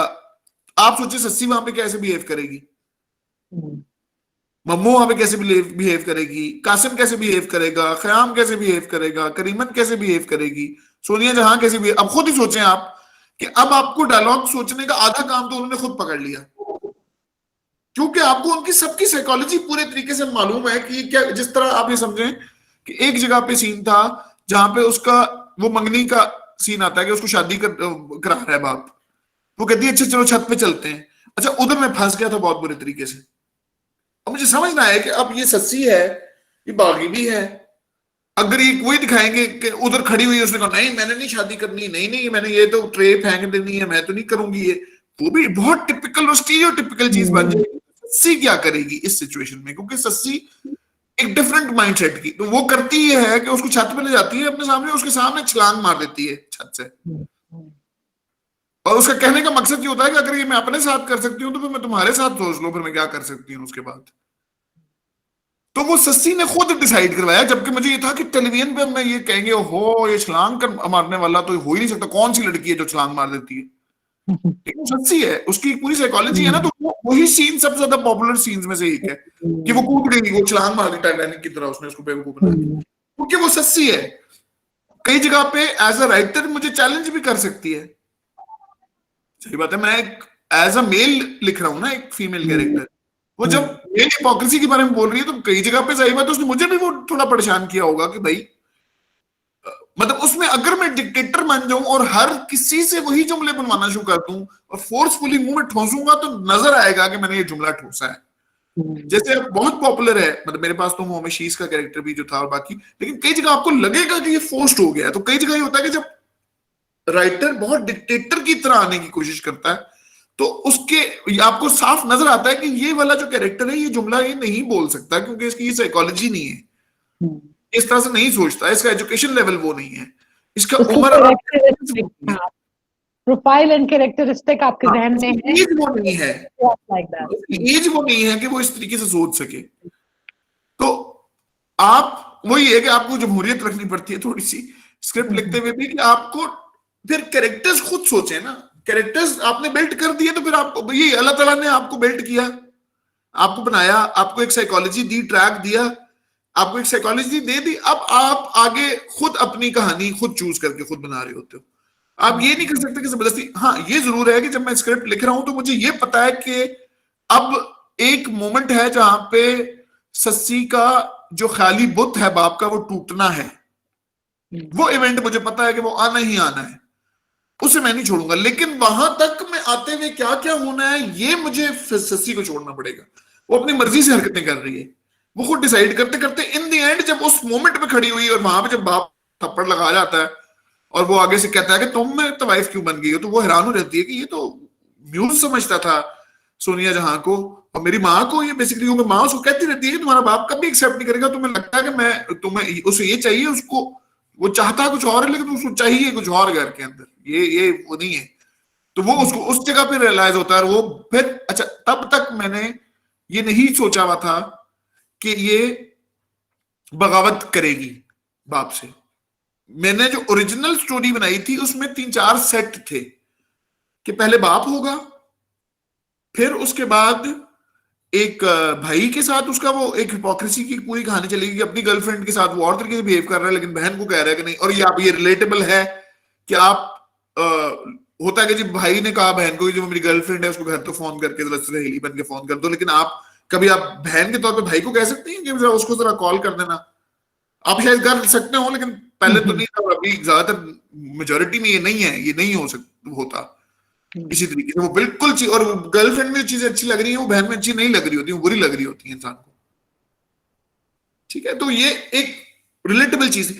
आप सोचिए सस्सी वहां पे कैसे बिहेव करेगी, मम्मू वहां पे कैसे बिहेव करेगी, कासिम कैसे बिहेव करेगा, ख्याम कैसे बिहेव करेगा, करीमन कैसे बिहेव करेगी, सोनिया जहां कैसे बिहेव। अब खुद ही सोचें आप कि अब आपको डायलॉग सोचने का आधा काम तो उन्होंने खुद पकड़ लिया, क्योंकि आपको उनकी सबकी साइकोलॉजी पूरे तरीके से मालूम है कि क्या। जिस तरह आप ये समझें कि एक जगह पे सीन था जहां पे उसका वो मंगनी का सीन आता है कि उसको शादी करा रहा है बाप, वो कहती है अच्छा चलो छत पे चलते हैं। अच्छा, उधर मैं फंस गया था बहुत बुरे तरीके से। अब मुझे समझना है कि अब ये सस्सी है, ये बागी भी है, अगर ये वही दिखाएंगे कि उधर खड़ी हुई है, उसने कहा नहीं मैंने नहीं शादी करनी, नहीं नहीं मैंने ये तो ट्रे फेंक देनी है, मैं तो नहीं करूंगी ये, वो भी बहुत टिपिकल और स्टीरियोटिपिकल चीज बन जाएगी। सस्सी क्या करेगी इस सिचुएशन में, क्योंकि सस्सी एक डिफरेंट माइंडसेट की, तो वो करती ये है कि उसको छत पे ले जाती है अपने सामने, उसके सामने छलांग मार देती है छत से, और उसका कहने का मकसद ये होता है कि अगर ये मैं अपने साथ कर सकती हूँ तो फिर मैं तुम्हारे साथ सोच लो फिर मैं क्या कर सकती हूँ उसके बाद। तो वो सस्सी ने खुद डिसाइड करवाया, जबकि मुझे ये था कि टेलीविजन पे मैं ये कहेंगे हो ये छलांग कर मारने वाला तो हो ही नहीं सकता, कौन सी लड़की है जो छलांग मार देती है, लेकिन सच्ची है, उसकी पूरी साइकोलॉजी है ना, तो वही सीन सबसे ज्यादा पॉपुलर सीन्स में से एक है कि वो कूद गई, वो छलांग मार दी टाइटैनिक की तरह, उसने उसको बेवकूफ बना दिया, क्योंकि वो सच्ची है। कई जगह पे एज अ राइटर मुझे चैलेंज भी कर सकती है, सही बात है, मैं एक एज अ मेल लिख रहा हूं ना एक फीमेल कैरेक्टर, वो जब मेल हिपोक्रेसी के बारे में बोल रही है तो कई जगह पे सही बात है उसने मुझे भी वो थोड़ा परेशान किया होगा कि भाई मतलब उसमें अगर मैं डिक्टेटर बन जाऊं और हर किसी से वही जुमले बनवाना शुरू कर दूं और फोर्सफुली मुंह में ठोसूंगा तो नजर आएगा कि मैंने ये जुमला ठोसा है। जैसे अब बहुत पॉपुलर है, मतलब मेरे पास तो मोहम्मद शीस का कैरेक्टर भी जो था और बाकी, लेकिन कई जगह आपको लगेगा कि ये फोर्स्ड हो गया है, तो कई जगह ये होता है कि जब राइटर बहुत डिक्टेटर की तरह आने की कोशिश करता है तो उसके आपको साफ नजर आता है कि ये वाला जो कैरेक्टर है ये जुमला ये नहीं बोल सकता, क्योंकि इसकी साइकोलॉजी नहीं है, इस तरह से नहीं सोचता, इसका एजुकेशन लेवल वो नहीं है, इसका उम्र प्रोफाइल एंड कैरेक्टरिस्टिक आपके जहन में है, एज वो नहीं है, लाइक दैट एज वो नहीं है कि वो इस तरीके से सोच सके। तो आप वही है कि आपको जमहूरियत रखनी पड़ती है थोड़ी सी स्क्रिप्ट लिखते हुए भी, कि आपको फिर कैरेक्टर्स खुद सोचे ना, कैरेक्टर्स आपने बिल्ड कर दिए तो फिर आपको ये अल्लाह ताला ने आपको बिल्ड किया, आपको बनाया, आपको एक साइकोलॉजी दी, ट्रैक दिया, आपको एक साइकोलॉजी दे दी, अब आप आगे खुद अपनी कहानी खुद चूज करके खुद बना रहे होते हो, आप ये नहीं कर सकते कि जबरदस्ती। हाँ ये जरूर है कि जब मैं स्क्रिप्ट लिख रहा हूं तो मुझे ये पता है कि अब एक मोमेंट है जहां पे सस्सी का जो ख्याली बुत है बाप का वो टूटना है, वो इवेंट मुझे पता है कि वो आना ही आना है, उसे मैं नहीं छोड़ूंगा, लेकिन वहां तक मैं आते हुए क्या क्या होना है ये मुझे सस्सी को छोड़ना पड़ेगा, वो अपनी मर्जी से हरकतें कर रही है, वो खुद डिसाइड करते करते इन दी एंड जब उस मोमेंट में खड़ी हुई और वहां पे जब बाप थप्पड़ लगा जाता है और वो आगे से कहता है कि तुम में तो वाइफ क्यों बन गई हो, तो वो हैरान हो रहती है कि ये तो म्यूज समझता था सोनिया जहां को और मेरी माँ को, ये बेसिकली माँ उसको कहती रहती है कि तुम्हारा बाप कभी एक्सेप्ट नहीं करेगा, तुम्हें लगता है कि मैं तुम्हें उसे ये चाहिए, उसको वो चाहता कुछ और है लेकिन उसको चाहिए कुछ और घर के अंदर, ये वो नहीं है, तो वो उसको उस जगह पे रियलाइज होता है, और वो फिर अच्छा तब तक मैंने ये नहीं सोचा हुआ था कि ये बगावत करेगी बाप से। मैंने जो ओरिजिनल स्टोरी बनाई थी उसमें 3-4 सेट थे कि पहले बाप होगा, फिर उसके बाद एक भाई के साथ उसका वो एक हिपोक्रेसी की पूरी कहानी चलेगी कि अपनी गर्लफ्रेंड के साथ वो और तरीके से बिहेव कर रहा है लेकिन बहन को कह रहा है कि नहीं, और ये आप ये रिलेटेबल है कि आप होता है कि जी भाई ने कहा बहन को जो मेरी गर्लफ्रेंड है उसको घर तो फोन करके जरा सहेली बन के फोन कर दो, लेकिन आप कभी आप बहन के तौर पे भाई को कह सकते हैं कि उसको जरा कॉल कर देना, आप शायद कर सकते हो लेकिन पहले तो नहीं था, अभी ज्यादातर मेजोरिटी में ये नहीं है, ये नहीं हो सकता होता इसी तरीके से, वो बिल्कुल और गर्लफ्रेंड में चीजें अच्छी लग रही है वो बहन में अच्छी नहीं लग रही होती, वो बुरी लग रही होती है इंसान को, ठीक है, तो ये एक रिलेटेबल चीज है।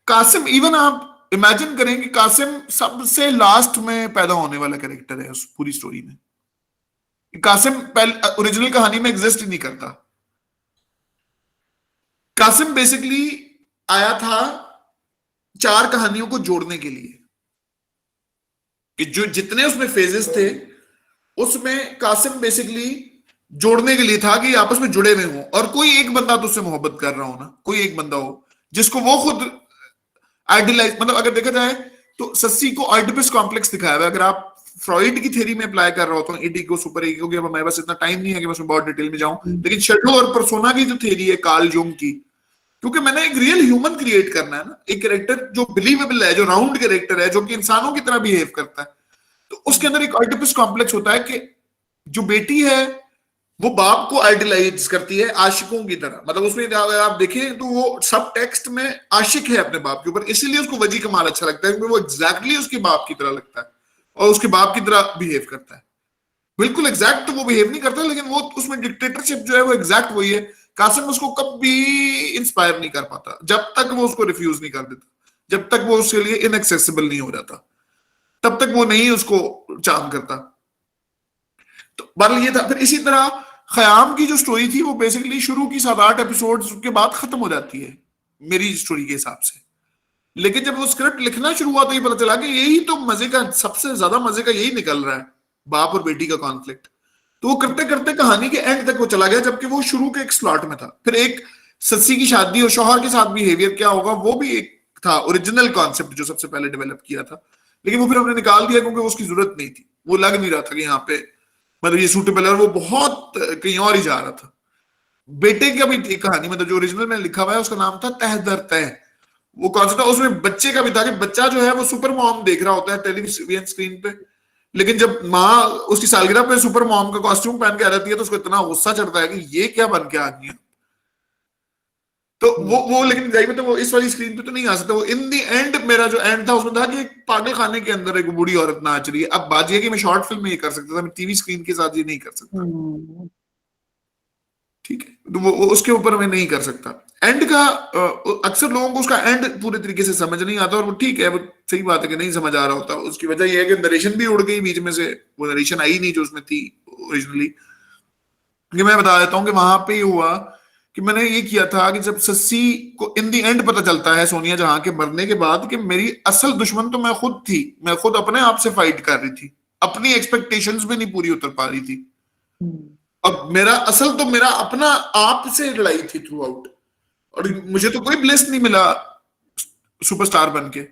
कासिम इवन आप इमेजिन करें कि कासिम सबसे लास्ट में पैदा होने वाला कैरेक्टर है उस पूरी स्टोरी में, कासिम ओरिजिनल कहानी में एग्जिस्ट ही नहीं करता, कासिम बेसिकली आया था 4 कहानियों को जोड़ने के लिए, कि जो जितने उसमें फेजेस थे उसमें कासिम बेसिकली जोड़ने के लिए था कि आपस में जुड़े हुए हों, और कोई एक बंदा तो उससे मोहब्बत कर रहा हो ना, कोई एक बंदा हो जिसको वो खुद आइडियलाइज, मतलब अगर देखा जाए तो सस्सी को ऑइडिपस कॉम्प्लेक्स दिखाया हुआ है, अगर आप फ्रॉइड की थ्योरी में अप्लाई कर रहा होता हूँ ईगो सुपर ईगो की, अब हमारे पास इतना टाइम नहीं है कि मैं उसमें बहुत डिटेल में जाऊं, लेकिन शेडो और पर्सोना की जो थ्योरी है कार्ल जुंग की, क्योंकि मैंने एक रियल ह्यूमन क्रिएट करना है ना, एक कैरेक्टर जो बिलीवेबल है, जो राउंड कैरेक्टर है, जो कि इंसानों की तरह बिहेव करता है, तो उसके अंदर एक ऑइडिपस कॉम्प्लेक्स होता है कि जो बेटी है वो बाप को आइडियलाइज करती है आशिकों की तरह, मतलब उसमें अगर आप देखें तो वो सब टेक्स्ट में आशिक है अपने बाप के ऊपर, इसीलिए उसको वजी कमाल अच्छा लगता है क्योंकि वो एग्जैक्टली उसके बाप की तरह लगता है और उसके बाप की तरह बिहेव करता है, बिल्कुल एग्जैक्ट तो वो बिहेव नहीं करता लेकिन वो उसमें डिक्टेटरशिप जो है वो एग्जैक्ट वही है कासिम उसको कभी इंस्पायर नहीं कर पाता जब तक वो उसको रिफ्यूज नहीं कर देता, जब तक वो उसके लिए इनएक्सेसिबल नहीं हो जाता, तब तक वो नहीं उसको चार्म करता। तो बहरहाल ये था। फिर इसी तरह खयाम की जो स्टोरी थी वो बेसिकली शुरू की 7-8 एपिसोड्स के बाद खत्म हो जाती है मेरी स्टोरी के हिसाब से। लेकिन जब वो स्क्रिप्ट लिखना शुरू हुआ तो ये पता चला कि यही तो मजे का, सबसे ज्यादा मजे का यही निकल रहा है, बाप और बेटी का कॉन्फ्लिक्ट। तो वो करते करते कहानी के एंड तक वो चला गया, जबकि वो शुरू के एक स्लॉट में था। फिर एक सस्सी की शादी और शौहर के साथ बिहेवियर क्या होगा वो भी एक था ओरिजिनल कॉन्सेप्ट जो सबसे पहले डेवलप किया था, लेकिन वो फिर हमने निकाल दिया क्योंकि उसकी जरूरत नहीं थी। वो लग नहीं रहा था कि यहाँ पे मतलब ये सूटेबल है, और वो बहुत कहीं और ही जा रहा था। बेटे का भी एक कहानी, मतलब जो ओरिजिनल में लिखा हुआ है उसका नाम था तह दर तह। वो कॉन्सेप्ट था, उसमें बच्चे का भी था कि बच्चा जो है वो सुपर मॉम देख रहा होता है टेलीविजन स्क्रीन पे, लेकिन जब माँ उसकी सालगिरह पे सुपर मॉम का कॉस्ट्यूम पहन के आ जाती है तो उसको इतना गुस्सा चढ़ता है कि ये क्या बन के आ गई है। तो वो लेकिन जाहिर है तो वो इस वाली स्क्रीन पे तो नहीं आ सकता। वो इन दी एंड मेरा जो एंड था उसमें था कि एक पागल खाने के अंदर एक बूढ़ी औरत नाच रही है। अब बात ये कि मैं शॉर्ट फिल्म में ये कर सकता था, मैं टीवी स्क्रीन के साथ ये नहीं कर सकता। ठीक है, तो वो उसके ऊपर मैं नहीं कर सकता। एंड का अक्सर लोगों को उसका एंड पूरे तरीके से समझ नहीं आता, और वो ठीक है, वो सही बात है कि नहीं समझ आ रहा होता। उसकी वजह यह है कि नरेशन भी उड़ गई बीच में से, वो नरेशन आई नहीं जो उसमें थी ओरिजिनली। मैं बता देता हूँ कि वहां पे हुआ कि मैंने ये किया था कि जब सस्सी को इन दी एंड पता चलता है सोनिया जहां के मरने के बाद कि मेरी असल दुश्मन तो मैं खुद थी, मैं खुद अपने आप से फाइट कर रही थी, अपनी एक्सपेक्टेशंस भी नहीं पूरी उतर पा रही थी, और मेरा असल तो मेरा अपना आप से लड़ाई थी थ्रू आउट, और मुझे तो कोई ब्लेस नहीं मिला सुपरस्टार बन के,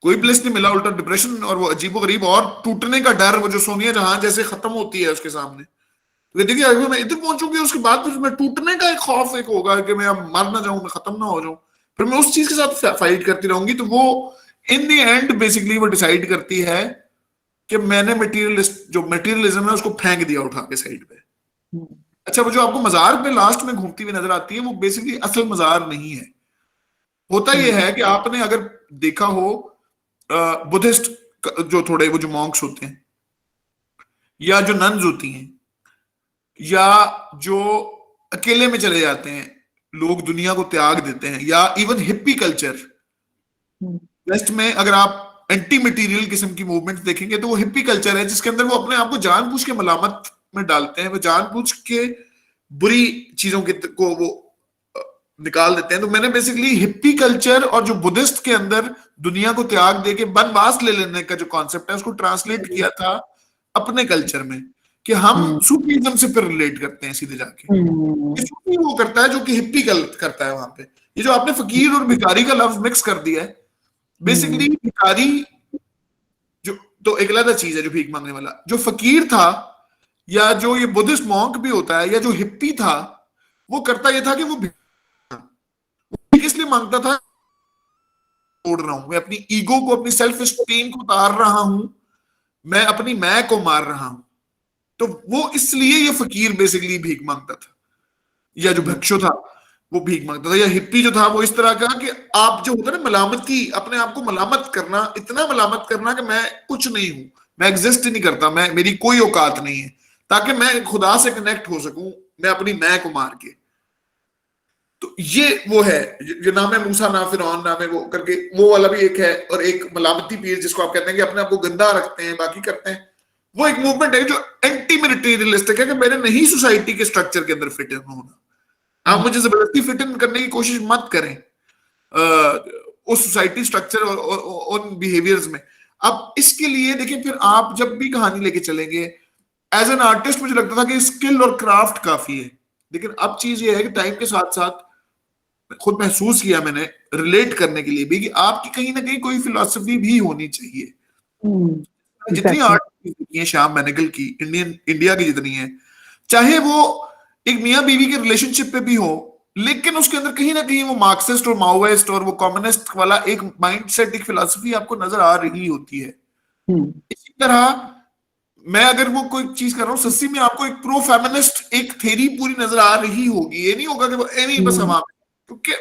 कोई ब्लेस नहीं मिला, उल्टा डिप्रेशन और वो अजीबोगरीब और टूटने का डर, वो जो सोनिया जहां जैसे खत्म होती है उसके सामने, तो देखिए अगर मैं इधर पहुंचूंगी उसके बाद फिर मैं टूटने का एक खौफ एक होगा कि मैं अब मर ना जाऊं, मैं खत्म ना हो जाऊं, फिर मैं उस चीज के साथ फाइट करती रहूंगी। तो वो इन द एंड बेसिकली वो डिसाइड करती है कि मैंने मटेरियलिज्म है उसको फेंक दिया उठा के साइड पे। अच्छा, वो जो आपको मजार पे लास्ट में घूमती हुई नजर आती है वो बेसिकली असल मजार नहीं है। होता यह है कि आपने अगर देखा हो बुद्धिस्ट जो थोड़े वो जो मॉन्क्स होते हैं या जो नन्स होती हैं या जो अकेले में चले जाते हैं लोग, दुनिया को त्याग देते हैं, या इवन हिप्पी कल्चर वेस्ट में अगर आप एंटी मटीरियल किस्म की मूवमेंट देखेंगे तो वो हिप्पी कल्चर है जिसके अंदर वो अपने आप को जानबूझ के मलामत में डालते हैं, वो जानबूझ के बुरी चीजों को वो निकाल देते हैं। तो मैंने बेसिकली हिप्पी कल्चर और जो बुद्धिस्ट के अंदर दुनिया को त्याग दे के वनवास ले लेने का जो कॉन्सेप्ट है उसको ट्रांसलेट किया था अपने कल्चर में, कि हम सूफीज्म से फिर रिलेट करते हैं सीधे जाके। सूफी वो करता है जो कि हिप्पी करता है वहां पे। ये जो आपने फकीर और भिखारी का लफ्ज मिक्स कर दिया है, बेसिकली भिखारी जो तो एक अलग चीज है, जो भीख मांगने वाला, जो फकीर था या जो ये बुद्धिस्ट मॉन्क भी होता है या जो हिप्पी था, वो करता ये था कि वो भीख इसलिए मांगता था, तोड़ रहा हूं मैं अपनी ईगो को, अपनी सेल्फ स्टीम को उतार रहा हूं, मैं अपनी मैं को मार रहा हूं। तो वो इसलिए ये फकीर बेसिकली भीख मांगता था, या जो भिक्षु था वो भीख मांगता था, या हिप्पी जो था वो इस तरह का कि आप जो होता है ना मलामती, अपने आप को मलामत करना, इतना मलामत करना कि मैं कुछ नहीं हूं, मैं एग्जिस्ट ही नहीं करता, मैं मेरी कोई औकात नहीं है, ताकि मैं खुदा से कनेक्ट हो सकूं, मैं अपनी मैं को मार के। तो ये वो है जो नाम है मूसा ना फिरौन नाम है वो करके, वो वाला भी एक है। और एक मलामती पीर जिसको आप कहते हैं कि अपने आप को गंदा रखते हैं बाकी करते हैं, वो एक मूवमेंट है जो एंटी मटेरियलिस्टिक है कि मैंने नहीं सोसाइटी के स्ट्रक्चर के अंदर फिट इन होना, आप मुझे जबरदस्ती फिट इन करने की कोशिश मत करें उस सोसाइटी स्ट्रक्चर और उन बिहेवियर्स में। अब इसके लिए देखिए, फिर आप जब भी कहानी लेके चलेंगे एज एन आर्टिस्ट, मुझे लगता था कि स्किल और क्राफ्ट काफी है, लेकिन अब चीज ये है कि टाइम के साथ साथ खुद महसूस किया मैंने रिलेट करने के लिए भी कि आपकी कहीं ना कहीं कोई फिलॉसफी भी होनी चाहिए। जितनी आर्ट है श्याम बेनेगल की, इंडिया की जितनी है, चाहे वो एक मियां बीवी के रिलेशनशिप पे भी हो, लेकिन उसके अंदर कहीं ना कहीं वो मार्क्सिस्ट और माओइस्ट और वो कम्युनिस्ट वाला एक माइंडसेट, एक फिलॉसफी आपको नजर आ रही होती है। इसी तरह मैं अगर वो कोई चीज कर रहा हूँ, सस्सी में आपको एक प्रो फेमिनिस्ट एक थ्योरी पूरी नजर आ रही होगी, ये नहीं होगा कि वो नहीं बस हम, क्योंकि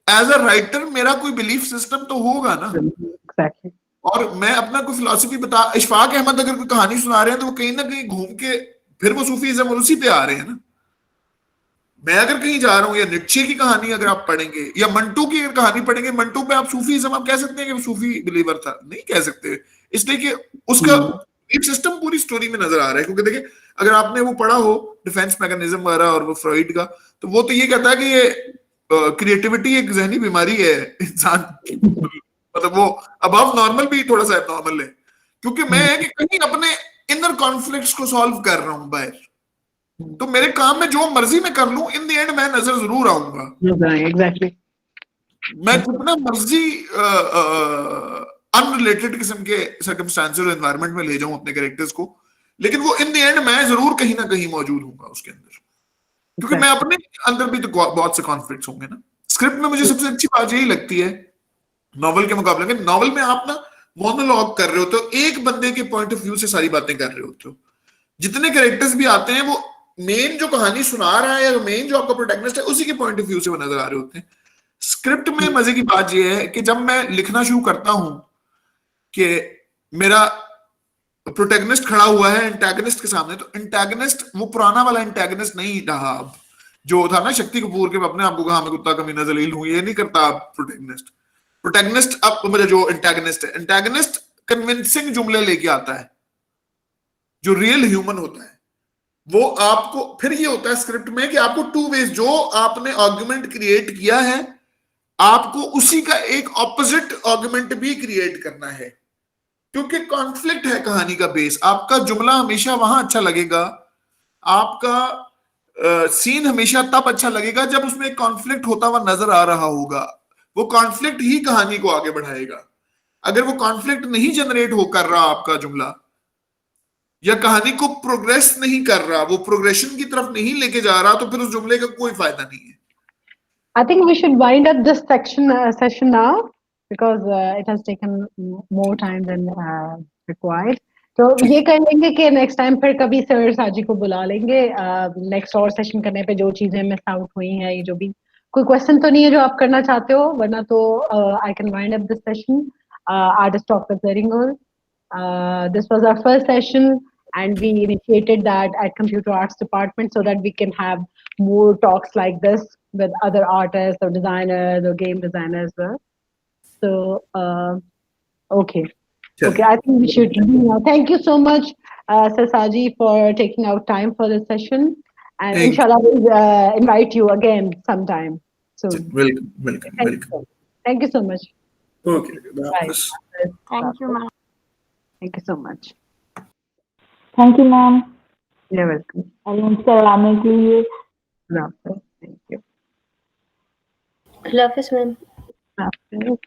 एज अ राइटर मेरा कोई बिलीफ सिस्टम तो होगा ना। Exactly. और मैं अपना कोई फिलॉसफी बता, इशफाक अहमद अगर कोई कहानी सुना रहे हैं तो वो कहीं ना कहीं घूम के फिर वो सूफीज्म और उसी पे आ रहे हैं ना। मैं अगर कहीं जा रहा हूँ, या नित्शे की कहानी अगर आप पढ़ेंगे या मंटो की अगर कहानी पढ़ेंगे, मंटो पे आप सूफीज्म आप कह सकते हैं कि वो सूफी बिलीवर था? नहीं कह सकते, इसलिए कि उसका एक सिस्टम पूरी स्टोरी में नजर आ रहा है। क्योंकि देखिए, अगर आपने वो पढ़ा हो डिफेंस मैकेनिज्म वगैरह और वो फ्रॉइड का, तो वो तो ये कहता है कि ये क्रिएटिविटी एक जहनी बीमारी है इंसान की। मतलब वो अबव नॉर्मल भी थोड़ा सा एबनॉर्मल है, क्योंकि मैं है कि कहीं अपने इनर कॉन्फ्लिक्ट्स को सॉल्व कर रहा हूं बाहर, तो मेरे काम में जो मर्जी मैं कर लूं, इन द एंड मैं नजर जरूर आऊंगा। एग्जैक्टली। मैं जितना मर्जी अनरिलेटेड किस्म के सर्कमस्टांसेस और एनवायरनमेंट में ले जाऊं अपने कैरेक्टर्स को, लेकिन वो इन द एंड मैं जरूर कहीं ना कहीं मौजूद हूंगा उसके अंदर, क्योंकि मैं अपने अंदर भी तो बहुत से कॉन्फ्लिक्ट्स होंगे ना। स्क्रिप्ट में मुझे सबसे अच्छी बात यही लगती है नॉवल के मुकाबले में, नॉवल में आप ना मोनोलॉग कर रहे होते हो, एक बंदे के पॉइंट ऑफ व्यू से सारी बातें कर रहे होते हो। जितने कैरेक्टर्स भी आते हैं, वो मेन जो कहानी सुना रहा है या मेन जो आपका प्रोटैगनिस्ट है, उसी के पॉइंट ऑफ व्यू से वो नजर आ रहे होते हैं। स्क्रिप्ट में मजे की बात यह है कि जब मैं लिखना शुरू करता हूं कि मेरा प्रोटैगनिस्ट खड़ा हुआ है एंटैगनिस्ट के सामने, तो एंटैगनिस्ट वो पुराना वाला एंटैगनिस्ट नहीं रहा अब, जो था ना शक्ति कपूर के अपने आप को कहा मैं कुत्ता कमीना जलील हूं, ये नहीं करता अब प्रोटैगनिस्ट। प्रोटैगनिस्ट अब मेरा जो एंटैगनिस्ट है, एंटैगनिस्ट कन्विंसिंग जुमले लेके आता है, जो रियल ह्यूमन होता है वो आपको। फिर ये होता है स्क्रिप्ट में कि आपको टू वेज, जो आपने आर्गुमेंट क्रिएट किया है आपको उसी का एक ऑपोजिट आर्गुमेंट भी क्रिएट करना है, क्योंकि कॉन्फ्लिक्ट है कहानी का बेस। आपका जुमला हमेशा वहां अच्छा लगेगा, आपका सीन हमेशा तब अच्छा लगेगा जब उसमें एक कॉन्फ्लिक्ट होता हुआ नजर आ रहा होगा। वो कॉन्फ्लिक्ट ही कहानी को आगे बढ़ाएगा। अगर वो कॉन्फ्लिक्ट नहीं जनरेट हो कर रहा आपका जुमला, या कहानी को प्रोग्रेस नहीं कर रहा, वो प्रोग्रेशन की तरफ नहीं लेके जा रहा, तो फिर उस जुमले का कोई फायदा नहीं है। I think we should wind up this session now, because it has taken more time than required. तो ये कर लेंगे कि नेक्स्ट टाइम फिर कभी सर साजी को बुला लेंगे नेक्स्ट और सेशन करने पे, जो चीजें मिस आउट हुई हैं, ये जो भी कोई क्वेश्चन तो नहीं है जो आप करना चाहते हो, वरना तो I can wind up this session. Artist talk with very good. This was our first session, and we initiated that at Computer Arts Department so that we can have more talks like this with other artists or designers or game designers. So, okay. Okay, I think we should leave now. Thank you so much, Sir Saji, for taking out time for this session. And inshallah, we'll invite you again sometime soon. Welcome. Thank you so much. Okay. Bye. Thank you, ma'am. Thank you so much. Thank you, ma'am. You're welcome. Everyone's salaam ke liye. Thank you. Allah Hafiz, ma'am. Hafiz.